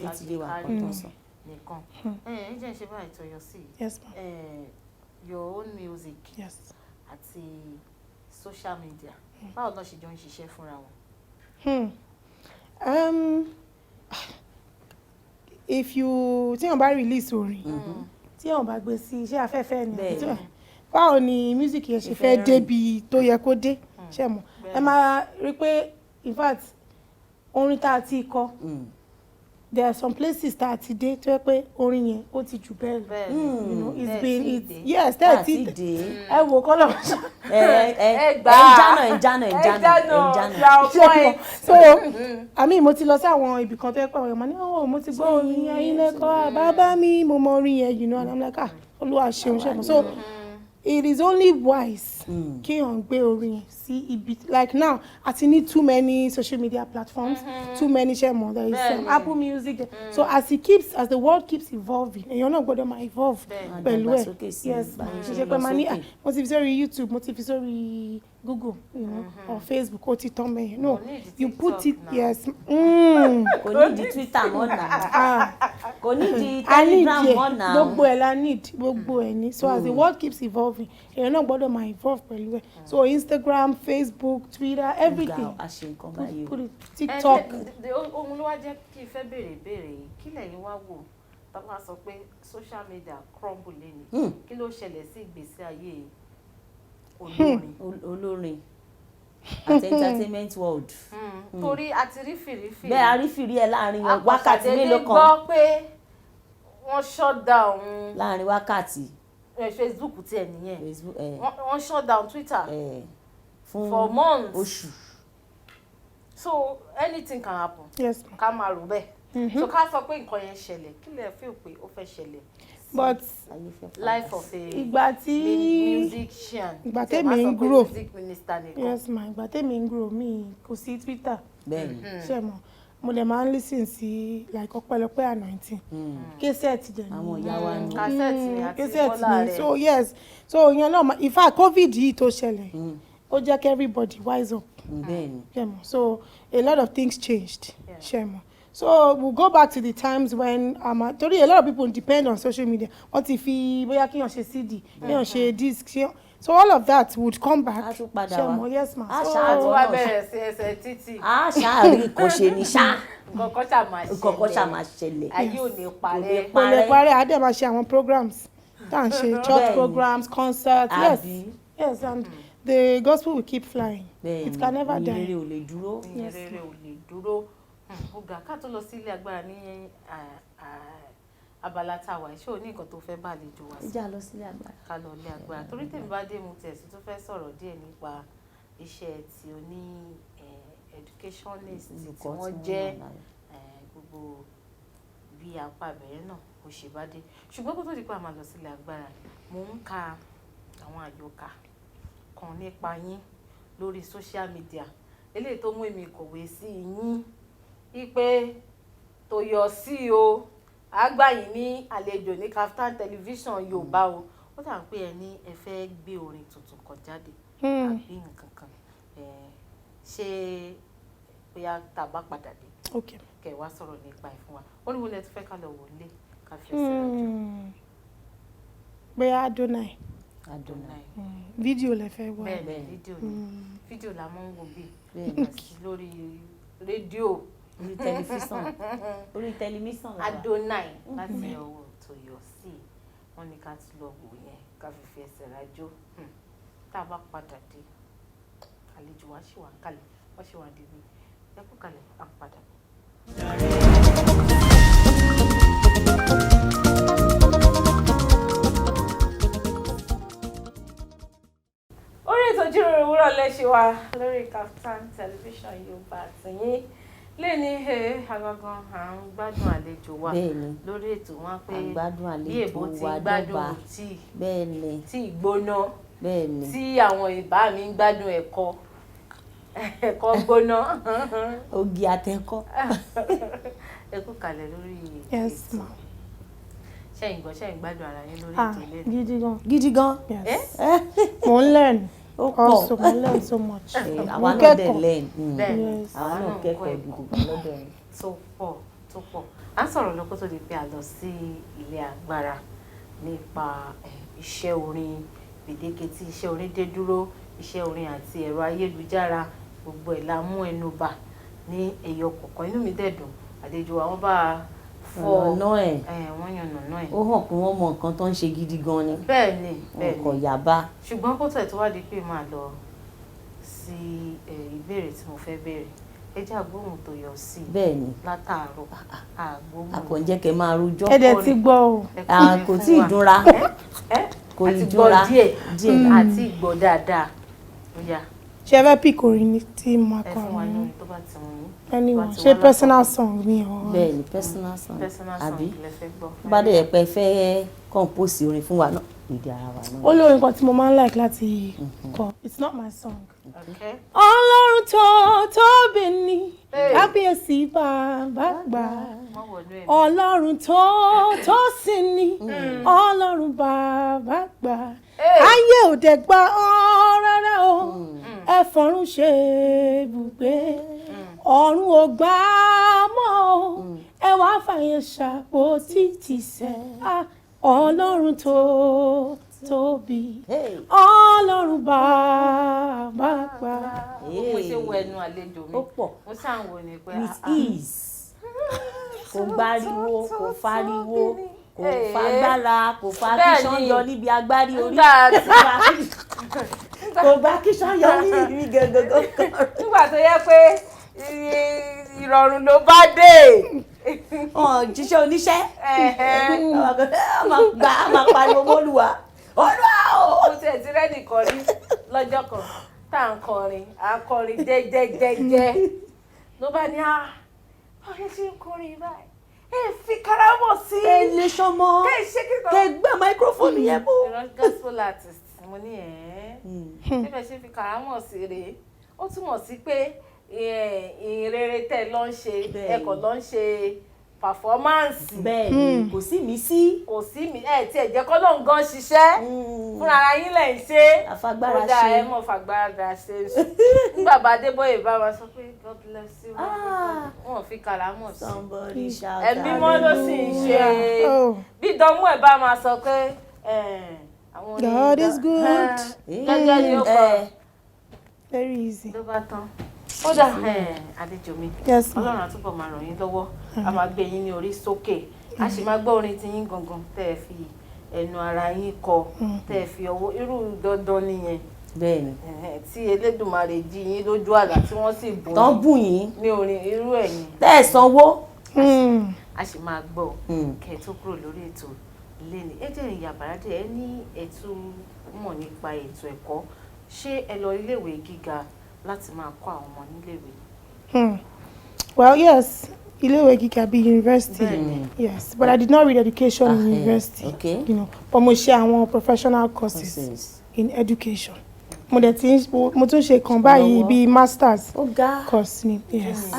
ètì lè wà kan tó sọ. nìkan ẹ jẹ́ ṣe báyìí Toyoursea. Yes, ma'am. Your own music àti social media báwo ló ṣe jọ ń ṣiṣẹ́ fúnra wọn. If you tí wọ́n bá release orin tí wọ́n bá gbé sí iṣẹ́ afẹ́fẹ́ ni báwo ni music yẹn ṣe fẹ́ débi tó yẹ kó dé ṣe mọ̀ ẹ máa rí pé in fact orin tá a ti kọ there are some places tá a ti dé tó yẹ pé orin yẹn ó ti jù bẹ́ẹ̀ lọ you know it's been yes tẹ́ ti dé ẹ wò kọ́ lọ́wọ́ ṣá ẹ jana so I mean mo ti lọ sí àwọn ibì kan tó yẹ pé àwọn èèyàn máa ní mo ti gbọ́ orin yẹn yín lẹ́kọ̀ọ́ bàbá mi mo mọ orin yẹn you know and I'm like olúwa ṣeun ṣe so it is only wise kí on gbé orin sí ibi like now àti ní too many social media platforms too many share more there is Apple Music so as the world keeps evolving èèyàn náà gbọ́dọ̀ máa evolve pẹ̀lú ẹ̀ yes ṣe pé máa ní mo ti fi sórí YouTube mo ti fi sórí Google you know or Facebook ó ti tán mẹ́yìn no you put it yes kò ní di Twitter mọ́ náà kò ní di Telegram mọ́ náà gbogbo ẹ̀ la need gbogbo ẹ̀ ní so as the world keeps evolving èèyàn náà gbọ́dọ̀ máa evolve pẹ̀lú ẹ̀ so Instagram Facebook Twitter everything put it TikTok. ohun ló wá jẹ́ kí n fẹ́ béèrè yìí kí lẹ́yìn wá wò bàbá sọ pé social media crumble lẹ́nu kí ló ṣẹlẹ̀ sí ìgbésí ayé olórin àti entertainment world. torí àti rí fìrífìrí. bẹ́ẹ̀ a rí fìrí ẹ̀ láàrin wákàtí mélòó kan. gbọ́ pé wọ́n shut down. láàrin wákàtí. Facebook tiẹ̀ nìyẹn wọ́n shut down Twitter for months. oṣù. so anything can happen. yes ká máa rò bẹ́ẹ̀. so ká sọ pé nǹkan yẹn ṣẹlẹ̀ kí lè feel pé ó fẹ́ ṣẹlẹ̀. but life of a musician ìgbà tèmi ń grow yes ma ìgbà tèmi ń grow mi kò sí Twitter ṣe mọ mo lè máa ń listen sí like ọpẹ́lọpẹ́ anointing kẹsẹ̀tì dẹ̀ ni àwọn ìyá wa ni kẹsẹ̀tì ni so yes so ìyẹn náà in fact COVID yìí tó ṣẹlẹ̀ ó jẹ́ kí everybody wise up ṣe mọ so a lot of things changed ṣe mọ. So we'll go back to the times when torí a lot of people depend on social media wọ́n ti fi bóyá kíyàn ṣe CD kíyàn ṣe disc so all of that would come back ṣe mo yes ma. so wá bẹ̀rẹ̀ sí ẹsẹ̀ títì. ṣáàrí kò ṣe ní ṣá nǹkan ṣá máa ṣẹlẹ̀ ayé ò ní parẹ́. kò lè parẹ́ adé máa ṣe àwọn programs tá à ń ṣe church programs concerts yes and the gospel will keep flying it can never die. ìrere ò lè dúró. ìrere ò lè dúró. Ọ̀gá ká tó lọ sí ilé agbára ní abala táwa ẹ̀ ṣé o ní nǹkan tó fẹ́ bá àlejò wá sí. ìjà lọ sí ilé agbára. ká lọ ilé agbára torí tèmi bá dé mu tẹ̀sí tó fẹ́ sọ̀rọ̀ díẹ̀ nípa iṣẹ́ tí o ní educationist tí wọ́n jẹ́ gbogbo bí apá ìbẹ̀rẹ̀ náà kò ṣe bá dé ṣùgbọ́n kó tó di pé a máa lọ sí ilé agbára mò ń ka àwọn àyọkà kan nípa yín lórí social media eléyìí tó mú èmi kọ̀wé sí yín ipe Toyoursea o àgbà yìí ní àlejò ní Kaftan television Yorùbá o ó dà ń pé ẹ ní ẹ fẹ́ gbé orin tuntun kan jáde àbí nǹkan kan ṣé bóyá tá a bá padà dé kẹ́ wá sọ̀rọ̀ nípa ẹ̀ fún wa ó ní wọlé ẹ ti fẹ́ ká lọ wọlé ká fi ẹsẹ̀ rájò. Bóyá Adonai. Fídíò lẹ fẹ́ wá. Bẹ́ẹ̀ fídíò la máa ń wo bí lórí rédíò orí tẹlifíṣàn Adonai láti ọwọ́ Toyoursea wọ́n ní ká tún lọ wò yẹn ká fi ẹsẹ̀ rájò tá a bá padà dé àlejò wa ṣì wà ń kalẹ̀ wọ́n ṣì wà ń dìbò ẹkú kalẹ̀ à ń padà. orí ètò Ìjíròrò Òwúrọ̀ lẹ́ṣẹ̀ wa lórí Kaftan television Yorùbá àtìyín lẹ́ni agangan à ń gbádùn àlejò wa lórí ètò wọn pé bí èbó ti gbádùn tí ìgbóná tí àwọn ìbá mi ń gbádùn ẹ̀kọ́ gbóná ògì àtẹ̀kọ́. ẹ kú kalẹ̀ lórí ètò ṣẹ́yìn gbádùn ara yín lórí ètò lẹ́nu. Gidi gan. Mo ń learn. Also, I learn so much. Àwa náà dẹ̀ learn. Àwa náà kẹ́kọ̀ọ́ gidi gan lọ́dọ̀ yín. Tó pọ̀. À ń sọ̀rọ̀ lọ́kọ́ tó di pé a lọ sí ilé agbára nípa iṣẹ́ orin gbèdéke tí iṣẹ́ orin dé dúró iṣẹ́ orin àti ẹ̀rọ ayélujára gbogbo ẹ̀ la mú ẹnu bà ní ẹyọ kọ̀ọ̀kan inú mi dẹ̀ dùn àlejò àwọn bá fọ wọ́n yàn nàná ẹ̀. ó hàn pé wọ́n mọ nǹkan tó ń ṣe gidi gan ni. bẹ́ẹ̀ni ọkọ̀ yàbá. ṣùgbọ́n kó tẹ̀ tó wá di pé máa lọ sí ìbéèrè tí mo fẹ́ béèrè ẹ jẹ́ àgbóhùn Toyoursea. bẹ́ẹ̀ni látàárọ̀ àgbóhùn. àkànjẹ́ kẹ́ máa rojọ́. ẹ dẹ̀ ti gbọ́ o. kò tí ì dúnra. kò ì dúnra díẹ̀ àti ìgbọ́ dáadáa. ṣe fẹ́ pick orin tí mo kọ ẹ fún wa ní orin tó bá ti wù yín. Anyone, ṣe personal song mi o. Bẹ́ẹ̀ni personal song àbí bá dẹ̀ pẹ́ fẹ́ compose orin fún wa náà ìdí ara wa náà. Ó lórin kan tí mo máa ń like láti kọ. It's not my song. Okay. Ọlọ́run tó tóbi ni kábíyèsí bàbá gbà. Ọlọ́run tó sì ni Ọlọ́run bàbá gbà. Ayé ò dẹ̀ gbà ọ́ rárá o ẹ fọ̀run ṣe ibùgbé. Ọ̀run ò gbà mọ́ o ẹ wá fàyè ṣàbò títí sẹ́ Ọlọ́run tó tóbi Ọlọ́run bàbá gbà. mo ṣe wọ ẹnu àlejò mi mo ṣàǹwò ni pé with ease kò gbáriwo kò fariwo kò fagbára kò fa kíṣán yọ níbi agbárí orí kò bá kíṣán yọ níbi gẹ́gẹ́gẹ́. nígbà tó yẹ pé ìrọ̀rùn ló bá dé. jíṣẹ́ oníṣẹ́ máa pariwo mọ́lùwà olúwa o. mo tiẹ̀ ti rẹ́nì kan rí lọ́jọ́ kan tá à ń kọrin jẹ́jẹ́jẹ́jẹ́ ló bá ní ọ̀rẹ́ tí ń kọrin báyìí ẹ fi karamọ̀ sí i. ẹ lè ṣọmọ kẹ gbé microphone yẹn mú. gospel artist mo ní ṣé bẹ́ẹ̀ ṣe fi karamọ̀ sí rèé ó túmọ̀ sí pé ìrere tẹ́ lọ ń ṣe ẹ̀kọ́ lọ ń ṣe pàfọ́mánsì. bẹ́ẹ̀ni kò sí mi sí. kò sí mi tí ẹ jẹ́ kọ́ ló ń gan ṣiṣẹ́ fúnra ara yín lẹ̀ ń ṣe. àfagbára ṣe. ó dáa ẹ mọ̀ fàgbára ṣe nígbà bá Adébóyè bá wa sọ pé God bless you wọn fi kàrámọ̀ sí. somebody shout ẹ̀mí mọ́ ló sì ń ṣe bí dánmú ẹ̀ bá máa sọ pé àwọn onígbà God is good. gẹ́gẹ́ ni ó kọ very easy. ló bá tán. ó dà àlejò mi Ọlọ́run àtúbọ̀ máa ràn yín lọ́wọ́ a máa gbé yín ní orí sókè a sì máa gbọ́ orin tí yín gangan tẹ́ ẹ fi ẹnu ara yín kọ tẹ́ ẹ fi ọwọ́ irú dandan nìyẹn. bẹ́ẹ̀ni. tí Elédùmarè jí yín lójú àlá tí wọ́n sì bù yín ní orin irú ẹ̀yìn. tẹ́ ẹ sanwó. a sì máa gbọ́ kẹ́ ẹ tó kúrò lórí ètò lẹ́nu ẹ jẹ́ ìyàbàrádé ẹ ní ẹ̀tú mọ̀ nípa ètò ẹ̀kọ́ ṣé ẹ lọ iléèwé gíga láti máa kọ́ àwọn ọmọ níléèwé? Well, yes, iléèwé gíga bí university. Yes, but I did not read education in university. Okay. You know, but mo ṣe àwọn professional courses in education. Mo tún ṣe kan báyìí bí masters course ni. Yes.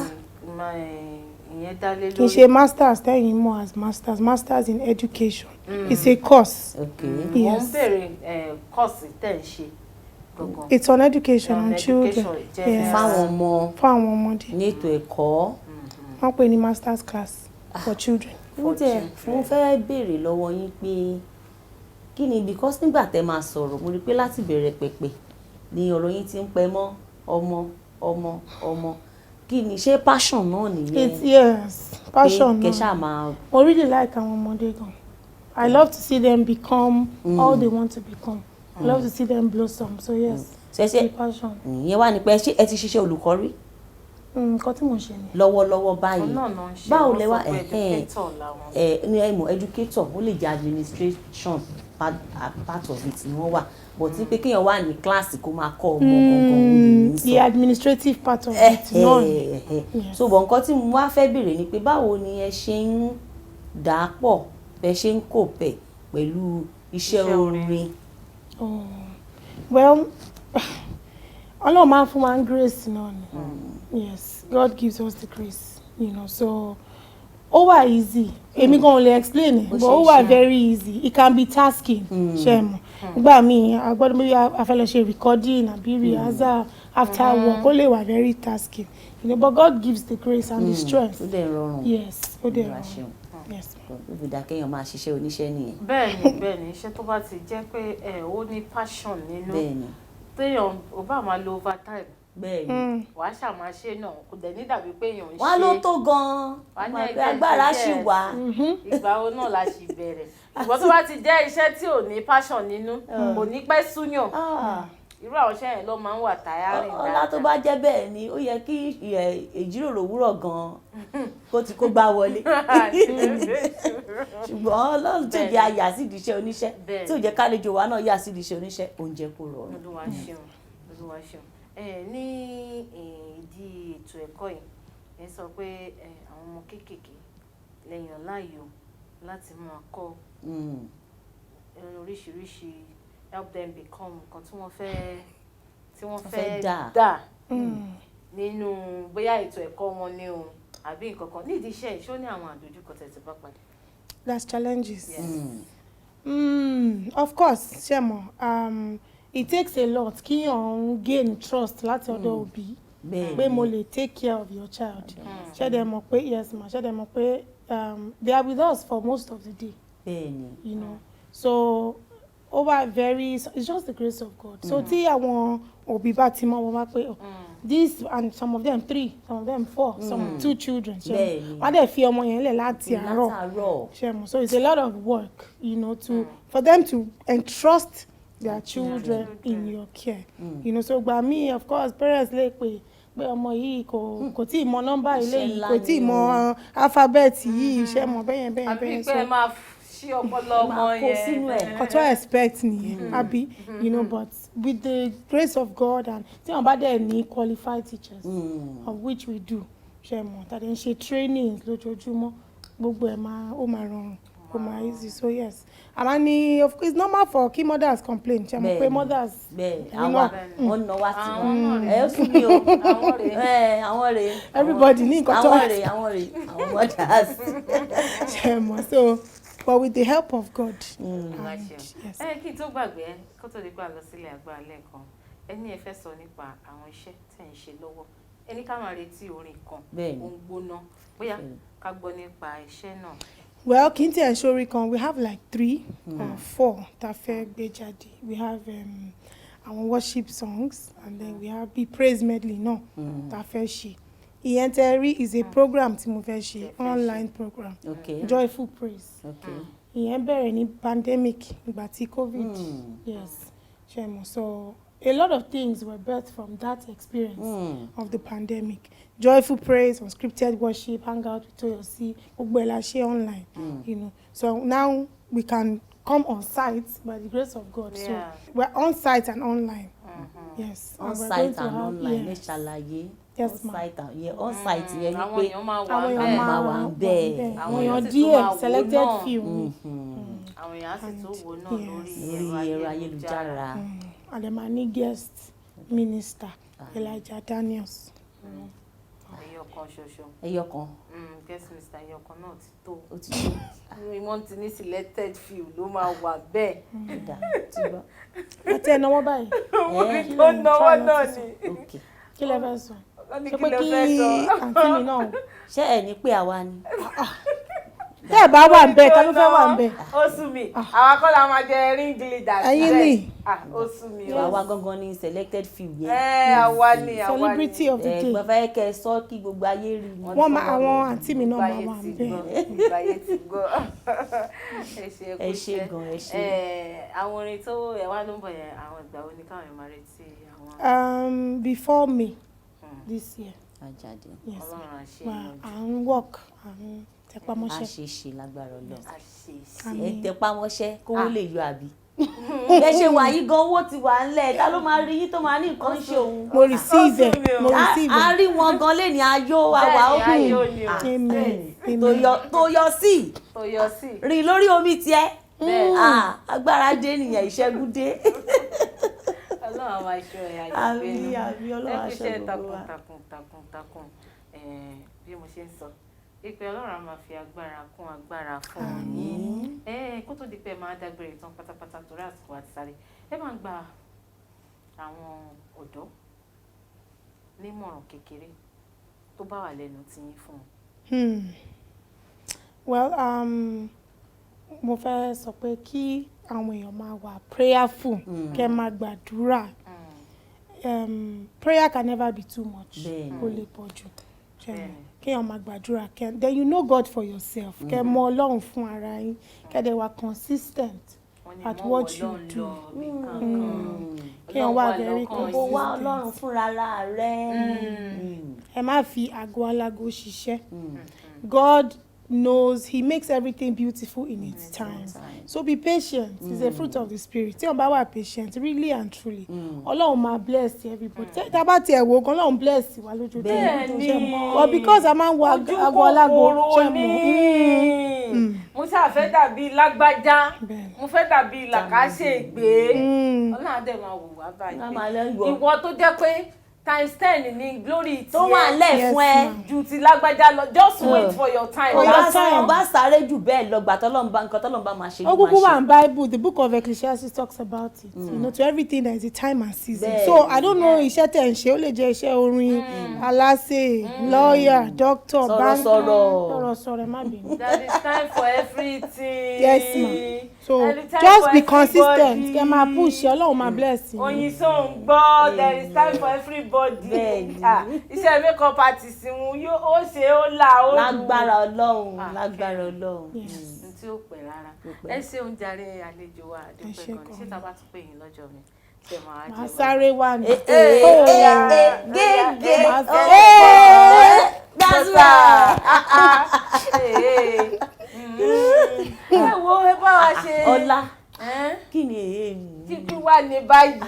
yẹn dá lé kì í lórí. ṣe masters tẹ́yìn mọ̀ as masters in education. It's a course. Wọ́n ń bèrè course tẹ̀ ń ṣe gangan. It's on education on children. Fáwọn ọmọ. Fáwọn ọmọdé. Ní ètò ẹ̀kọ́. Wọ́n pè ní masters class for children. Mo fẹ́ béèrè lọ́wọ́ yín pé kí ni because nígbà tẹ́ máa sọ̀rọ̀ mo rí pé láti bẹ̀rẹ̀ pẹ̀pẹ̀ ni ọ̀rọ̀ yín ti ń pẹ́ mọ́ ọmọ kí ni ṣé passion náà nìyẹn? Yes, passion. Kẹ́ṣà máa. I really like àwọn ọmọdé gan. I love to see them become all they want to become. I love to see them blossom. So yes, it's a passion. Ìyẹn wá ní pé ẹ ti ṣiṣẹ́ olùkọ́ rí? Nǹkan tí mo ṣe ni. Lọ́wọ́lọ́wọ́ báyìí. Báwo lẹ wá ní ẹ̀mọ̀ educator ó lè jẹ́ administration part of it ni wọ́n wà but ní pé kéèyàn wà ní kíláàsì kó máa kọ́ ọmọ gangan. The administrative part of it náà. So bọ̀ nǹkan tí mo wá fẹ́ béèrè ni pé báwo ni ẹ ṣe ń dà á pọ̀ bẹ́ ṣe ń kò pẹ̀ pẹ̀lú iṣẹ́ orin? Well, Ọlọ́run máa ń fún wa grace náà ni. Yes, God gives us the grace, so ó wà easy. Èmi gan ò lè explain it, but ó wà very easy. It can be tasking. Ṣé mo? Nígbà míì a gbọ́dọ̀ bí a fẹ́ lọ ṣe recording àbí rehearsal after work ó lè wà very tasking. But God gives the grace and the strength. Ó dẹ̀ rọrùn. Yes, ó dẹ̀ rọrùn. Yes. Ó dà kéèyàn máa ṣiṣẹ́ oníṣẹ́ nìyẹn. Bẹ́ẹ̀ni iṣẹ́ tó bá ti jẹ́ pé ó ní passion nínú. Bẹ́ẹ̀ni. Téèyàn ò bá máa lo overtime. Bẹ́ẹ̀ni. Wàá ṣàmà ṣe náà kò dẹ̀ ní dàbí pé èèyàn ń ṣe. Wọ́n ló tó gan-an. Agbára ṣì wà. Ìgbà wo náà la ṣì bẹ̀rẹ̀. Ìgbà tó bá ti jẹ́ iṣẹ́ tí ò ní passion nínú kò ní pẹ́ súnyàn. Irú àwọn iṣẹ́ yẹn ló máa ń wà tiring dáadáa. Ọlá tó bá jẹ́ bẹ́ẹ̀ ni ó yẹ kí ìjíròrò òwúrọ̀ gan-an kó gbá wọlé. Ṣùgbọ́n Ọlọ́run tó jẹ́ àyà sídìí iṣẹ́ oníṣẹ́ tí ò jẹ́ kálejò wa náà yà sídìí iṣẹ́ oníṣẹ́ oúnjẹ kò rọrùn. Olúwa ṣeun. Ní ìdí ètò ẹ̀kọ́ yìí ẹ sọ pé àwọn ọmọ kéékèèké lẹ́yìn láàyò láti máa kọ́ oríṣiríṣi help them become nǹkan tí wọ́n fẹ́ dà nínú bóyá ètò ẹ̀kọ́ wọn ni o àbí nǹkan kan nídìí iṣẹ́ ìṣó ní àwọn àdójúkọ tẹ̀ tí bá padà. That's challenges. Of course, ṣé mo. It takes a lot kí on gain trust láti ọ̀dọ̀ òbí pé mo lè take care of your child. Ṣé dẹ̀ mọ̀ pé yes ma, ṣé dẹ̀ mọ̀ pé they are with us for most of the day. So over it's just the grace of God. So tí àwọn òbí bá ti mọ̀ wọ́n bá pé this and some of them 3, some of them 4, some 2 children. Wọ́n á dẹ̀ fi ọmọ yẹn lẹ̀ láti àárọ̀. Ṣé mo? So it's a lot of work, for them to entrust their children in your care. So by me, of course, parents lè pé ọmọ yìí kò tí ì mọ nọ́mbà ilé yìí kò tí ì mọ alphabet yìí ṣe mọ bẹ́yẹn. Àbí pé máa ṣí ọpọlọ ọmọ yẹn. Kò tó expect nìyẹn àbí but with the grace of God and tí wọ́n bá dẹ̀ ní qualified teachers of which we do ṣe mọ tàbí ń ṣe trainings lójoojúmọ́ gbogbo ẹ̀ ó máa rọrùn. Easy. So yes, and it's normal for key mothers complain. Mothers. Everybody need mothers. So, but with the help of God. Yes. Kí n tó gbàgbé kó tó di pa lọ sílẹ̀ àgbà lẹ́ẹ̀kan. Ẹni ẹ fẹ́ sọ nípa àwọn iṣẹ́ tẹ́ ń ṣe lọ́wọ́. Ẹni ká máa retí orin kan. Ó ń gbóná. Bóyá ká gbọ́ nípa iṣẹ́ náà. Well, Kinti and Shorikon, we have like 3 or 4 that fẹ́ gbé jáde. We have our worship songs, and then we have the praise medley that fẹ́ ṣe. Ìyẹn is a program tí mo fẹ́ ṣe, online program. Joyful praise. Ìyẹn bẹ̀rẹ̀ ní pandemic ìgbà tí COVID. Yes. So a lot of things were birthed from that experience of the pandemic. Joyful praise, unscripted worship, hangout with Toyoursea, online, So now we can come on site by the grace of God. So we're on site and online. Yes. On site and online. Yes, ma'am. On site, àwọn èèyàn máa wà ń bẹ̀. Àwọn èèyàn díẹ̀, selected few. Àwọn èèyàn sì tó wò náà lórí ẹ̀rọ ayélujára. And the money guest minister, Elijah Daniels. ẹyọkan ṣoṣo. ẹyọkan. Guest Mr. ẹyọkan náà ti tó. Ó ti tó. Wọ́n ti ní selected few ló máa wà bẹ́ẹ̀. Dà tí bá. Àti ẹ̀ náwó báyìí. Orí tó náwó náà ni. Okay. Kí lẹ fẹ́ sọ? Ṣé pé kí àǹtí mi náà. Ṣé ẹ ní pé àwa ni? Tẹ́ ẹ bá wà ń bẹ̀, ta ló fẹ́ wà ń bẹ̀? Ó sú mi. Àwa kọ́ la máa jẹ ring leader. Ẹ̀yin ni. Ó sú mi. Àwa gangan ni selected few yẹn. Àwa ni. Celebrity of the day. Ẹ̀gbọ́n fẹ́ kẹ́ ẹ sọ kí gbogbo ayé rí i. Wọ́n máa àwọn àǹtí mi náà máa wà ń bẹ̀. Ìgbàyé ti gbọ́. Ẹ ṣé gan, ẹ ṣé. Àwọn orin tó ẹ̀ wá ló ń bọ̀ yẹn, àwọn ìgbà wo ni káwọn ẹ̀ máa retí àwọn. Before May this year. Àjàdé. Yes. Ọlọ́run àṣẹ Well, à ń work, à ń tẹpámọ́ṣẹ́. Àṣeṣe lágbára Ọlọ́run. Àṣeṣe. Ẹ tẹpámọ́ṣẹ́ kówó lè yọ àbí. Bẹ́ ṣe wà yí gan owó ti wà ńlẹ̀, ta ló máa rí yín tó máa ní nǹkan ṣe òun. Mo receive ẹ̀, mo receive ẹ̀. A rí wọn gan lé ní ayọ̀ àwa Ayọ̀ òkú. ni o. Amen. Toyoursea. Rìn lórí omi tiẹ̀. Agbára dé nìyẹn, ìṣẹ́gun dé. Ọlọ́run àwọn aṣọ ẹ̀yà Àmín, àmín, Ọlọ́run aṣọ ẹ̀kúṣẹ́ gbogbo wa. takuntakun bí mo ṣe ń sọ ìpè Ọlọ́run á máa fi agbára kún agbára fún yín kó tó di pé máa dágbére tán pátápátá torí àsìkò àti sáré ẹ máa ń gba àwọn ọ̀dọ́ nímọ̀ràn kékeré tó bá wà lẹ́nu tí yín fún wọn. Well, mo fẹ́ sọ pé kí àwọn èèyàn máa wà prayerful, kẹ́ máa gbàdúrà. Prayer can never be too much. Kò lè pọ̀ jù. Kéèyàn máa gbàdúrà. Then you know God for yourself. Kẹ́ mọ Ọlọ́run fún ara yín. Kẹ́ dẹ̀ wà consistent at what you do. Kéèyàn wà very consistent. Kó wá Ọlọ́run fúnra rẹ̀. Ẹ má fi àgọ́ alágò ṣiṣẹ́. God knows, he makes everything beautiful in its time. So be patient. It's a fruit of the spirit. Tí o bá wà patient, really and truly, Ọlọ́run máa bless everybody. Tá bá tiẹ̀ wò gan, Ọlọ́run bless wa lójoojúmọ́. But because a máa ń wo àgọ́ alágò ṣe mọ́. Mo ṣáà fẹ́ dàbí lágbájá, mo fẹ́ dàbí làkàṣègbè. Ọlọ́run á dẹ̀ máa wò wá báyìí. Ìwọ tó jẹ́ pé times 10 ni glory ti tó wà lẹ̀ fún ẹ ju ti lágbájá lọ. Just wait for your time. Ọba sáré jù bẹ́ẹ̀ lọ gbà tọ́lọ́mbà nǹkan tọ́lọ́mbà máa ṣe. Ó kúkú wà ní Bible, the book of Ecclesiastes talks about it. You know, to everything there is a time and season. So I don't know iṣẹ́ tẹ̀ ń ṣe, ó lè jẹ́ iṣẹ́ orin, aláṣẹ, lawyer, doctor, banker. Sọ̀rọ̀ má bínú. There is time for everything. Yes, ma'am. So just be consistent. Kẹ́ máa push, Ọlọ́run máa bless you. Oyin so ń gbọ́, there is time for everybody. Iṣẹ́ makeup artist mu ó ṣe ó là ó lù. Lágbára Ọlọ́run. Tí ó pẹ́ rárá. Ẹ ṣe oúnjẹ àlejò wa àdúpẹ́ gan ni. Ṣé tá a bá tún pè yín lọ́jọ́ mi? Ṣé máa jẹ́ Màá sáré wà ní. Gègé. Gbàgbà. Ẹ wo ẹ bá wa ṣe. Ọlá. Kí ni èyí? Kí wá ní báyìí?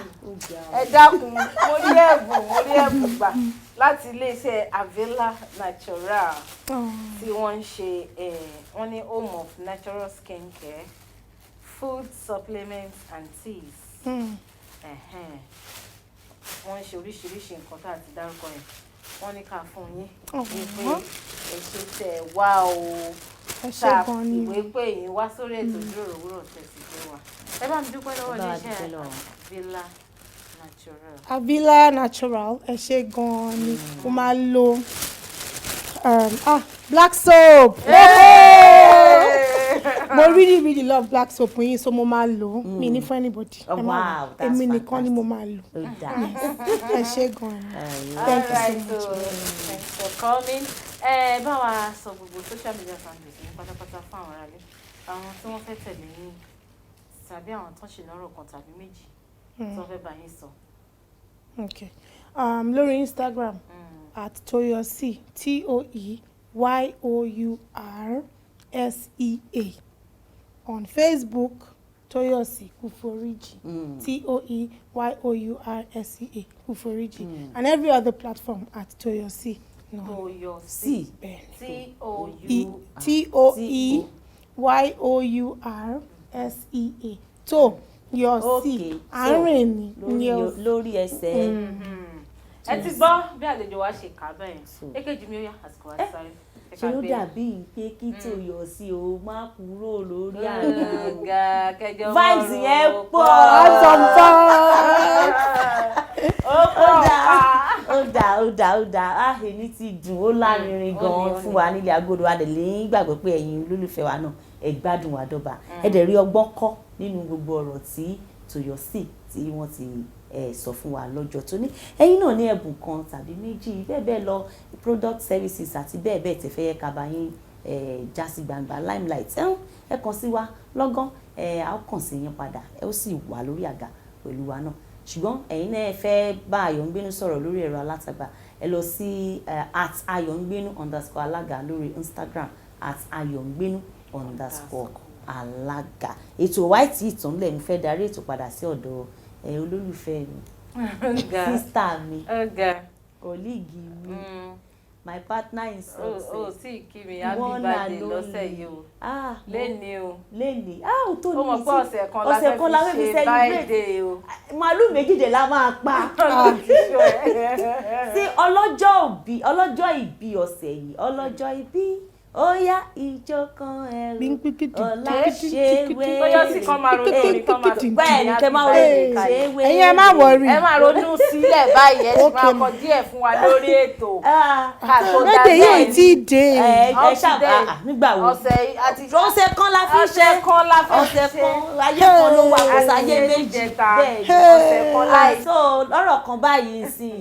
Ẹ dákun, mo rí ẹ̀bùn gbà láti iléeṣẹ́ Avila Natural tí wọ́n ń ṣe wọ́n ní home of natural skin care, food supplements and teas. Wọ́n ń ṣe oríṣiríṣi nǹkan tá a ti dárúkọ yẹn. Wọ́n ní ká fún yín wípé ẹ ṣe tẹ̀ wá o. Ṣé gan ni? Ìwé pé yín wá sórí ètò Ijiroro Owuro tẹ̀sí gbé wa. Ẹ bá mi dúpẹ́ lọ́wọ́ iléeṣẹ́ Avila Natural. Avila Natural, ẹ ṣé gan ni. Mo máa lo black soap. Mo really love black soap yín, so mo máa lò. Mi ní fún anybody. Wow, that's Èmi nìkan ni mo máa lò. Ẹ ṣé gan ni. Thank you so much. Thanks for coming. Bá wa sọ gbogbo social media handles ní pátápátá fún àwọn aráalé. Àwọn tí wọ́n fẹ́ tẹ̀lé yín tàbí àwọn tó ń ṣe lọ́rọ̀ kan tàbí méjì tí wọ́n fẹ́ bá yín sọ. Okay. Lórí Instagram at Toyoursea, Toyoursea. On Facebook, Toyoursea Kuforiji, Toyoursea Kuforiji, and every other platform at Toyoursea. Toyoursea. Toyoursea. To your sea. Àárín ni lórí ẹsẹ̀. ẹ ti gbọ́ bí àlejò wa ṣe kà bẹ́ẹ̀ èkejì mi ó yá àsìkò wa sáré. ṣe ló dàbí pé kí Toyoursea o má kúrò lórí àga vibes yẹn pọ̀ ó dá èmi ti dùn ó lárinrin gan fún wa nílé agodo adẹ̀lé gbàgbọ́ pé ẹ̀yin olólùfẹ́ wa náà ẹ gbádùn wa dọ́ba ẹ dẹ̀ rí ọgbọ́n kọ́ nínú gbogbo ọ̀rọ̀ tí Toyoursea tí wọ́n ti sọ fún wa lọ́jọ́ tó ní ẹ̀yin náà ní ẹ̀bùn kan tàbí méjì bẹ́ẹ̀ bẹ́ẹ̀ lọ product services àti bẹ́ẹ̀ bẹ́ẹ̀ tẹ̀fẹ́ yẹ ká bá yín jásí gbangba limelight ẹ kàn sí wa lọ́gán a ó kàn sí yín padà ẹ ó sì wà lórí àga pẹ̀lú wa náà ṣùgbọ́n ẹ̀yin náà fẹ́ bá Ayọ̀ngbénú sọ̀rọ̀ lórí ẹ̀rọ alátagbà ẹ lọ sí @ayongbenu_alaga lórí Instagram @ayongbenu_alaga ètò white ìtàn lẹ́nu fẹ́ darí ètò padà sí ọ̀dọ̀ olólùfẹ́ mi sísítà mi kọ́líìgì mi my partner in success o sì kí mi happy birthday lọ́sẹ̀ yìí o lẹ́ni ó tó ní mọ̀ pé ọ̀sẹ̀ kan la fẹ́ fi ṣe birthday o màálù méjìdè la máa pa sí ọlọ́jọ́ ìbí ọ̀sẹ̀ yìí ọlọ́jọ́ ìbí ó yá ìjọ kan ẹrù ọ̀làṣẹ́wé Toyoursea kan máa ronú mi kan máa fi bẹ́ẹ̀ ni kẹ́ máa ronú ṣẹ́wé ẹ̀yin ẹ má wọrí ẹ máa ronú sílẹ̀ báyìí ẹ sì máa kọ díẹ̀ fún wa lórí ètò ká tó dá lédè yóò tí ì dé ẹ ṣáà nígbà wo ọ̀sẹ̀ kan la fi ṣe ọ̀sẹ̀ kan ayé kan ló wà kó sáyé méjì bẹ́ẹ̀ ọ̀sẹ̀ kan láì so lọ́rọ̀ kan báyìí sí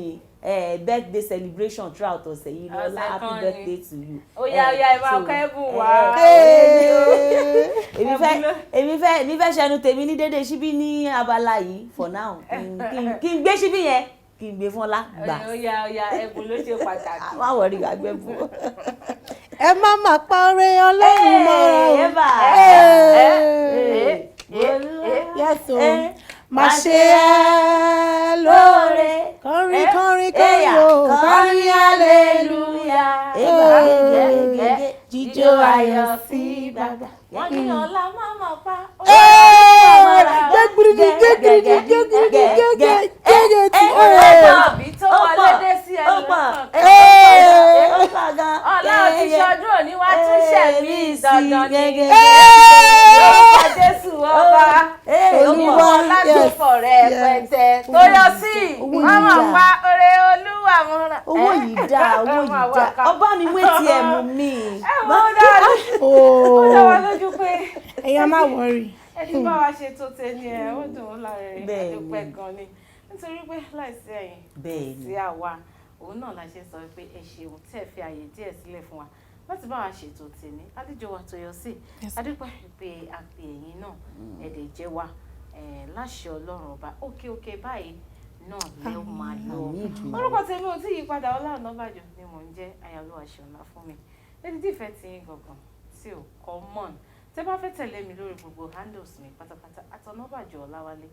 birthday celebration throughout ọ̀sẹ̀ yìí lọ́la happy birthday to you. ó yá ẹ máa kọ́ ẹ̀bùn wá. èmi fẹ́ ṣẹnu tèmi ní dédé síbí ní abala yìí for now kí n gbé síbí yẹn kí n gbé fún ọlá gbà. ó yá ẹ̀bùn ló ṣe pàtàkì. má wọrí àgbẹ̀ bù. ẹ má má pa ọ̀rẹ́ Ọlọ́run mọ́ra o. má ṣe ẹ́ lóore kọrin kọrin kọrin o kọrin hallelujah jíjó ayọ̀ sí bàbá. wọ́n ní ọlá máma pa. ọ̀bí tó wọlé dé sí ẹ lọ́kàn. ọlá ti ṣọdún òní wá tún ṣẹ̀mí dandan ní. Jésù ọba olúwa láti fọ̀rẹ́ pẹ̀tẹ́ Toyoursea máma pa ọ̀rẹ́ olúwa mọ́ra. owó yìí dá ọba mi wé tiẹ̀ mú mi. ó dá wa lójú pé ẹ̀yin má wọrí. ẹ ti bá wa ṣe tó tẹ ní ẹ ó dùn ó lára rẹ àdúpẹ́ gan ni nítorí pé láìsí ẹ̀yin sí àwa òun náà la ṣe sọ pé ẹ ṣeun tẹ́ fi àyè díẹ̀ sílẹ̀ fún wa láti bá wa ṣètò tèmi àlejò wa Toyoursea adúpẹ́ pé a pè ẹ̀yin náà ẹ̀dẹ̀ jẹ́ wa láṣẹ Ọlọ́run ọba òkè báyìí náà lẹ́ ó máa lọ orúkọ tèmi ò tí yí padà Ola Onabajo ni mò ń jẹ́ ayálò àṣọlá fún mi lẹ́ni tí ìfẹ́ ti ń gangan tí ò common tẹ́ bá fẹ́ tẹ̀lé mi lórí gbogbo handles mi pátápátá Onabajo Ọláwálé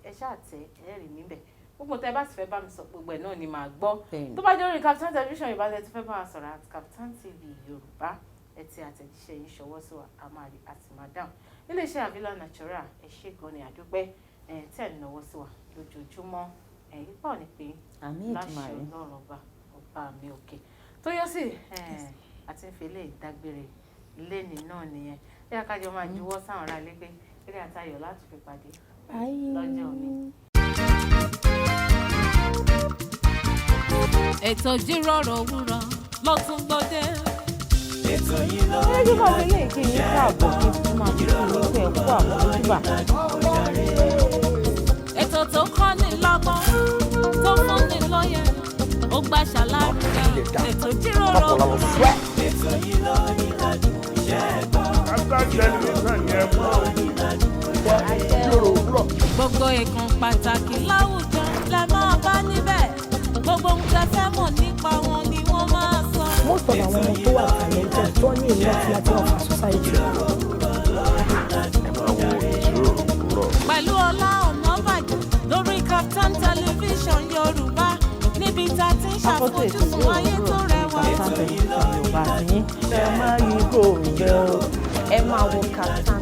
ẹ ṣáà tẹ ẹ̀rì níbẹ̀ gbogbo tẹ́ bá sì fẹ́ bá mi sọ gbogbo ẹ̀ náà ni màá gbọ́ tó bá jẹ́ orí Kaftan television ìbálẹ̀ tí fẹ́ bá wa sọ̀rọ̀ àti Kaftan TV Yorùbá ẹ ti àtẹ̀jíṣẹ́ yín ṣọwọ́ sí wa a máa rí àti máa dáhùn iléeṣẹ́ Avila Natural ẹ ṣé gan ni àdúpẹ́ tẹ̀ ń náwó sí wa lójoojúmọ́ ipa ò ní pé láṣẹ Ọlọ́run ọba mi òkè Toyoursea àti ìfẹ́lẹ́ ìdágbére lẹ́ni náà nìyẹn bí akájọ máa juwọ́ sáwọn ará ilé pé eré àtayọ̀ láti fi pàdé lọ́jọ́ òní. ètò ìjíròrò òwúrọ̀ ló tún gbòde. ètò yìí lọ ní ìlànà ilé ìkíni káàbọ̀ kí fún máa fi ìlú ẹ̀ kú àwọn ojúbà. ètò tó kọ́ ni lọ́gbọ́n tó fún ni lóye ó gbà ṣàlàyé ètò ìjíròrò òwúrọ̀. ètò yìí lọ ìlànà gbogbo ìkan pàtàkì láwùjọ lẹ máa bá níbẹ̀ gbogbo ohun tẹ́ fẹ́ mọ̀ nípa wọn ni wọ́n máa sọ. most of àwọn ọmọ tó wà talented tó ní ìlú àti láti ọ̀fà society. pẹ̀lú Ola Onabajo lórí Kaftan television Yorùbá níbi tá a ti ń ṣàfojúsùn ayé tó rẹwà. Yorùbá sí ẹ máa yí kò ń bẹ́ ọ ẹ máa wo Kaftan